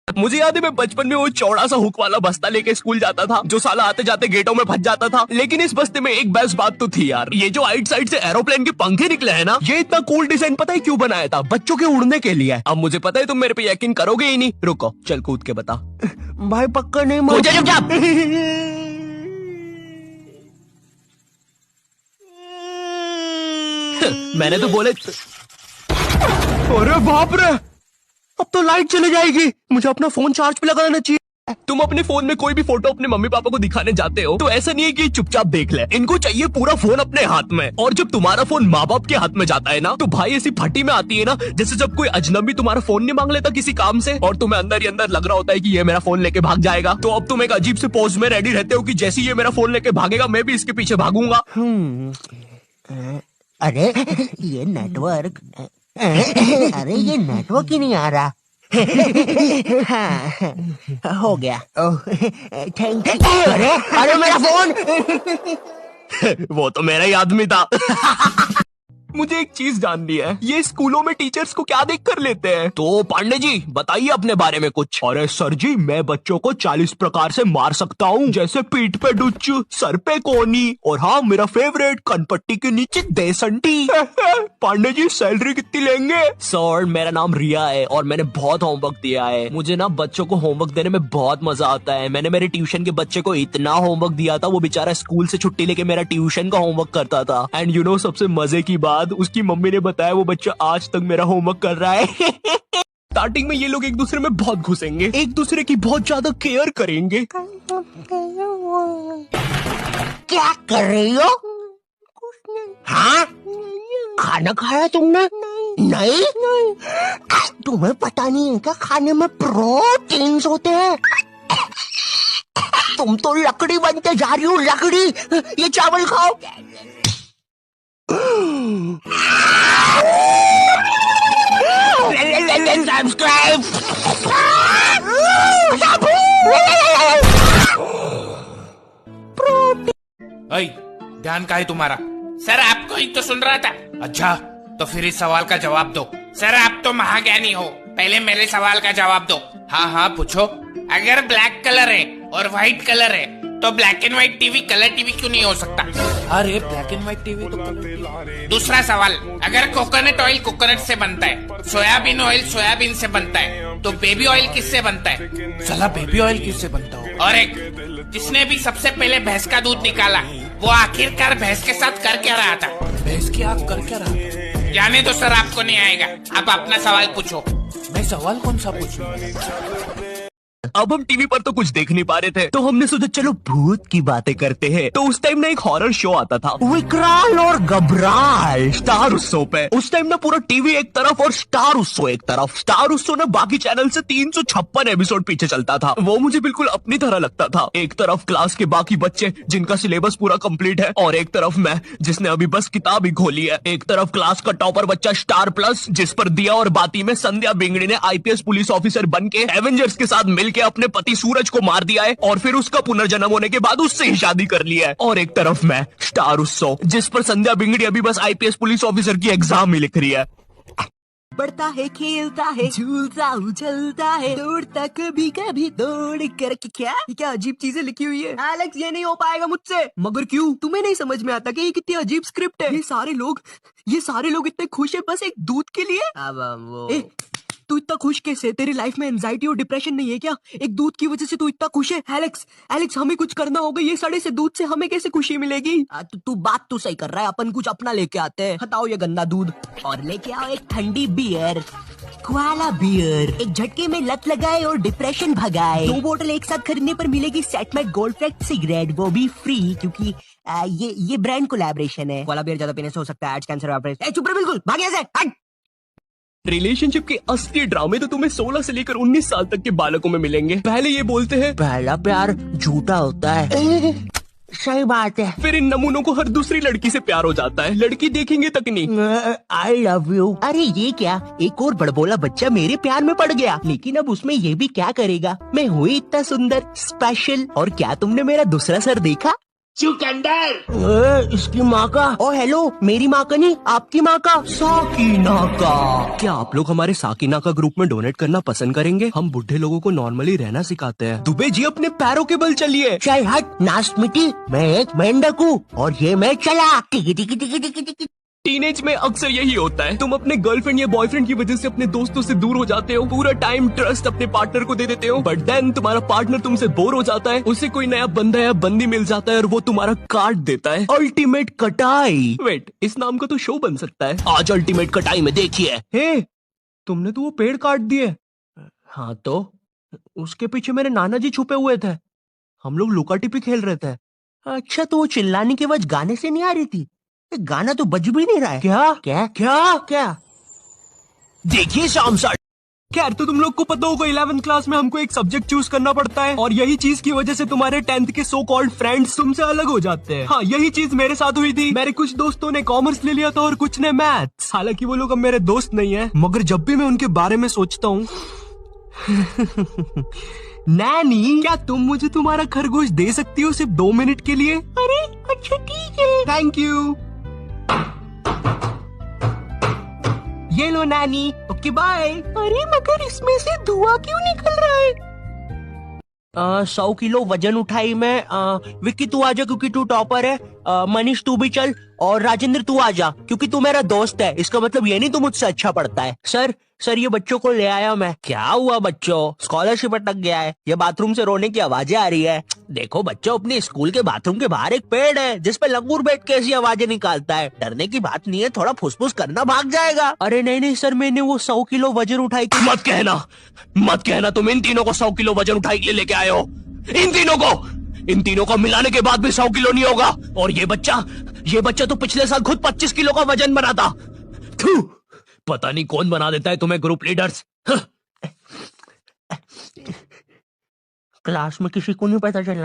मुझे याद है मैं बचपन में वो चौड़ा सा हुक वाला बस्ता लेके स्कूल जाता था, जो साला आते जाते गेटों में फंस जाता था। लेकिन इस बस्ते में एक बेस्ट बात तो थी यार, ये जो आइट साइड से एरोप्लेन के पंखे निकले हैं ना, ये इतना कूल डिजाइन पता है क्यों बनाया था? बच्चों के उड़ने के लिए। अब मुझे पता है तुम मेरे पे यकीन करोगे ही नहीं। रुको, चल कूद के बता। भाई पक्का नहीं मुझे चुपचाप। मैंने तो बोले। अरे बाप रे, अब तो लाइट चली जाएगी। मुझे अपना फोन चार्ज पे लगाना चाहिए। तुम अपने फोन में कोई भी फोटो अपने मम्मी पापा को दिखाने जाते हो तो ऐसा नहीं है कि चुपचाप देख ले, इनको चाहिए पूरा फोन अपने हाथ में। और जब तुम्हारा फोन माँ बाप के हाथ में जाता है ना, तो भाई ऐसी फटी में आती है ना, जैसे जब कोई अजनबी तुम्हारा फोन नहीं मांग लेता किसी काम से, और तुम्हें अंदर ही अंदर लग रहा होता है कि ये मेरा फोन लेके भाग जाएगा। तो अब तुम एक अजीब से पोज में रेडी रहते हो कि जैसे ये मेरा फोन लेके भागेगा मैं भी इसके पीछे भागूंगा। अरे ये नेटवर्क अरे ये नेटवर्क ही नहीं आ रहा। हाँ, हो गया। Thank you. अरे मेरा फोन। वो तो मेरा ही आदमी था। मुझे एक चीज जाननी है, ये स्कूलों में टीचर्स को क्या देख कर लेते हैं? तो पांडे जी बताइए अपने बारे में कुछ। अरे सर जी, मैं बच्चों को 40 प्रकार से मार सकता हूँ, जैसे पीठ पे डुच्च, सर पे कोनी, और हाँ मेरा फेवरेट कनपट्टी के नीचे देसंटी। पांडे जी सैलरी कितनी लेंगे? सर मेरा नाम रिया है और मैंने बहुत होमवर्क दिया है। मुझे ना बच्चों को होमवर्क देने में बहुत मजा आता है। मैंने मेरे ट्यूशन के बच्चे को इतना होमवर्क दिया था, वो बेचारा स्कूल से छुट्टी लेके मेरा ट्यूशन का होमवर्क करता था। एंड यू नो सबसे मजे की बात, उसकी मम्मी ने बताया वो बच्चा आज तक मेरा होमवर्क कर रहा है। स्टार्टिंग में ये लोग एक दूसरे में बहुत घुसेंगे, एक दूसरे की बहुत ज्यादा केयर करेंगे। क्या कर रही हो? हाँ, खाना खाया तुमने? नहीं, तुम्हें पता नहीं है क्या खाने में प्रोटीन्स होते हैं? तुम तो लकड़ी बनते जा रही हो, लकड़ी। ये चावल खाओ। सब्सक्राइब। ध्यान का है तुम्हारा? सर आपको ही तो सुन रहा था। अच्छा तो फिर इस सवाल का जवाब दो। सर आप तो महाज्ञानी हो, पहले मेरे सवाल का जवाब दो। हाँ हाँ पूछो। अगर ब्लैक कलर है और व्हाइट कलर है तो black and white TV colour TV क्यों नहीं हो सकता? अरे ब्लैक एंड व्हाइट टीवी तो कलर। दूसरा सवाल, अगर कोकोनट ऑयल कोकोनट से बनता है, सोयाबीन ऑयल सोयाबीन से बनता है, तो बेबी ऑयल किससे बनता है? चला बेबी ऑयल किससे बनता हो? और एक, जिसने भी सबसे पहले भैंस का दूध निकाला वो आखिरकार भैंस के साथ कर क्या रहा था? भैंस की आँख कर क्या रहा? जाने दो सर, आपको नहीं आएगा। आप अपना सवाल पूछो। मैं सवाल कौन सा पूछूं? अब हम टीवी पर तो कुछ देख नहीं पा रहे थे, तो हमने सोचा चलो भूत की बातें करते हैं। तो उस टाइम ना एक हॉरर शो आता था, विकराल और घबराल, स्टार उत्सव पे। उस टाइम ना पूरा टीवी एक तरफ और स्टार उत्सव एक तरफ। स्टार उत्सव ना बाकी चैनल से 356 एपिसोड पीछे चलता था। वो मुझे बिल्कुल अपनी तरह लगता था। एक तरफ क्लास के बाकी बच्चे जिनका सिलेबस पूरा कंप्लीट है, और एक तरफ मैं जिसने अभी बस किताब ही खोली है। एक तरफ क्लास का टॉपर बच्चा स्टार प्लस, जिस पर दिया और बाती में संध्या बिंगड़ी ने IPS पुलिस ऑफिसर बन के एवेंजर्स के साथ मिलकर अपने पति सूरज को मार दिया है और फिर उसका पुनर्जन्म होने के बाद उससे ही शादी कर लिया है। और एक तरफ मैं स्टार उत्सव, जिस पर संध्या बिंगड़ी अभी बस IPS पुलिस ऑफिसर की एग्जाम ही लिख रही है। बढ़ता है, खेलता है, झूलता उछलता है, दौड़ता कभी कभी दौड़ करके। क्या अजीब चीजें लिखी हुई है। एलेक्स ये नहीं हो पाएगा मुझसे। मगर क्यों? तुम्हें नहीं समझ में आता कि ये कितनी अजीब स्क्रिप्ट है? ये सारे लोग इतने खुश है बस एक दूध के लिए। अब वो तू इतना खुश कैसे? तेरी लाइफ में एंजाइटी और डिप्रेशन नहीं है क्या? एक दूध की वजह से तू इतना खुश है? एलेक्स हमें कुछ करना होगा। ये सड़े से दूध से हमें कैसे खुशी मिलेगी? तू बात तो सही कर रहा है। अपन कुछ अपना लेके आते हैं। हटाओ ये गंदा दूध और लेके आओ एक ठंडी बियर। क्वाला बियर एक झटके में लत लगाए और डिप्रेशन भगाए। 2 बोतल एक साथ खरीदने पर मिलेगी सेटमेट गोल्ड फ्लैग सिगरेट, वो भी फ्री, क्योंकि ये ब्रांड कोलैबोरेशन है। क्वाला बियर ज्यादा पीने से हो सकता है कैंसर। चुप रहे, बिल्कुल भाग यहाँ से, हट। रिलेशनशिप के असली ड्रामे तो तुम्हें 16 से लेकर 19 साल तक के बालकों में मिलेंगे। पहले ये बोलते हैं पहला प्यार झूठा होता है। सही बात है। फिर इन नमूनों को हर दूसरी लड़की से प्यार हो जाता है, लड़की देखेंगे तक नहीं। I love you. अरे ये क्या, एक और बड़बोला बच्चा मेरे प्यार में पड़ गया, लेकिन अब उसमें ये भी क्या करेगा। मैं हुई इतना सुंदर, स्पेशल। और क्या तुमने मेरा दूसरा सर देखा? इसकी माँ का। ओ हेलो, मेरी माँ का नहीं, आपकी माँ का। साकिना का। क्या आप लोग हमारे साकिना का ग्रुप में डोनेट करना पसंद करेंगे? हम बुढ़े लोगों को नॉर्मली रहना सिखाते हैं। दुबे जी अपने पैरों के बल चलिए। चल हट नास्ट मिट्टी, मैं एक मेंढक हूँ और ये मैं चला। टिकी टिकी टिकी टिकी टिकी। टीनेज में अक्सर यही होता है, तुम अपने गर्लफ्रेंड या बॉयफ्रेंड की वजह से अपने दोस्तों से दूर हो जाते हो, पूरा टाइम ट्रस्ट अपने पार्टनर को दे देते हो, बट देन तुम्हारा पार्टनर तुमसे बोर हो जाता है, उसे कोई नया बंदा या बंदी मिल जाता है और वो तुम्हारा काट देता है। अल्टीमेट कटाई। वेट, इस नाम का तो शो बन सकता है। आज अल्टीमेट कटाई में देखिए। हे, तुमने तो वो पेड़ काट दिए। हाँ तो उसके पीछे मेरे नाना जी छुपे हुए थे, हम लोग लुका टिपी खेल रहे थे। अच्छा, तो वो चिल्लाने की आवाज गाने से नहीं आ रही थी? गाना तो बज भी नहीं रहा है। क्या क्या क्या क्या? देखिए शाम सर, खैर तो तुम लोग को पता होगा 11th क्लास में हमको एक सब्जेक्ट चूज करना पड़ता है, और यही चीज की वजह से तुम्हारे 10th के सो कॉल्ड फ्रेंड्स तुमसे अलग हो जाते हैं। हाँ, यही चीज मेरे साथ हुई थी। मेरे कुछ दोस्तों ने कॉमर्स ले लिया था और कुछ ने मैथ्स। हालांकि वो लोग अब मेरे दोस्त नहीं है, मगर जब भी मैं उनके बारे में सोचता हूँ नैनी, क्या तुम मुझे तुम्हारा खरगोश दे सकती हो सिर्फ 2 मिनट के लिए? अरे अच्छा ठीक है, थैंक यू। ये लो नानी। Okay bye. अरे मगर इसमें से धुआं क्यों निकल रहा है? 100 किलो वजन उठाई मैं। विक्की तू आजा क्योंकि तू टॉपर है। मनीष तू भी चल, और राजेंद्र तू आजा क्योंकि तू मेरा दोस्त है। इसका मतलब ये नहीं तू मुझसे अच्छा पढ़ता है। सर ये बच्चों को ले आया मैं। क्या हुआ बच्चों? स्कॉलरशिप अटक गया है। ये बाथरूम से रोने की आवाजें आ रही है। देखो बच्चों, अपने स्कूल के बाथरूम के बाहर एक पेड़ है जिसपे लंगूर बैठ के ऐसी आवाजें निकालता है। डरने की बात नहीं है, थोड़ा फुसफुस करना भाग जाएगा। अरे नहीं सर, मैंने वो 100 किलो वजन उठाई। मत कहना तुम इन तीनों को 100 किलो वजन उठाई के लिए लेके आए हो। इन तीनों को मिलाने के बाद भी 100 किलो नहीं होगा। और ये बच्चा तो पिछले साल खुद 25 किलो का वजन बनाता। पता नहीं कौन बना देता है तुम्हें ग्रुप लीडर्स। क्लास में किसी को नहीं पता चलना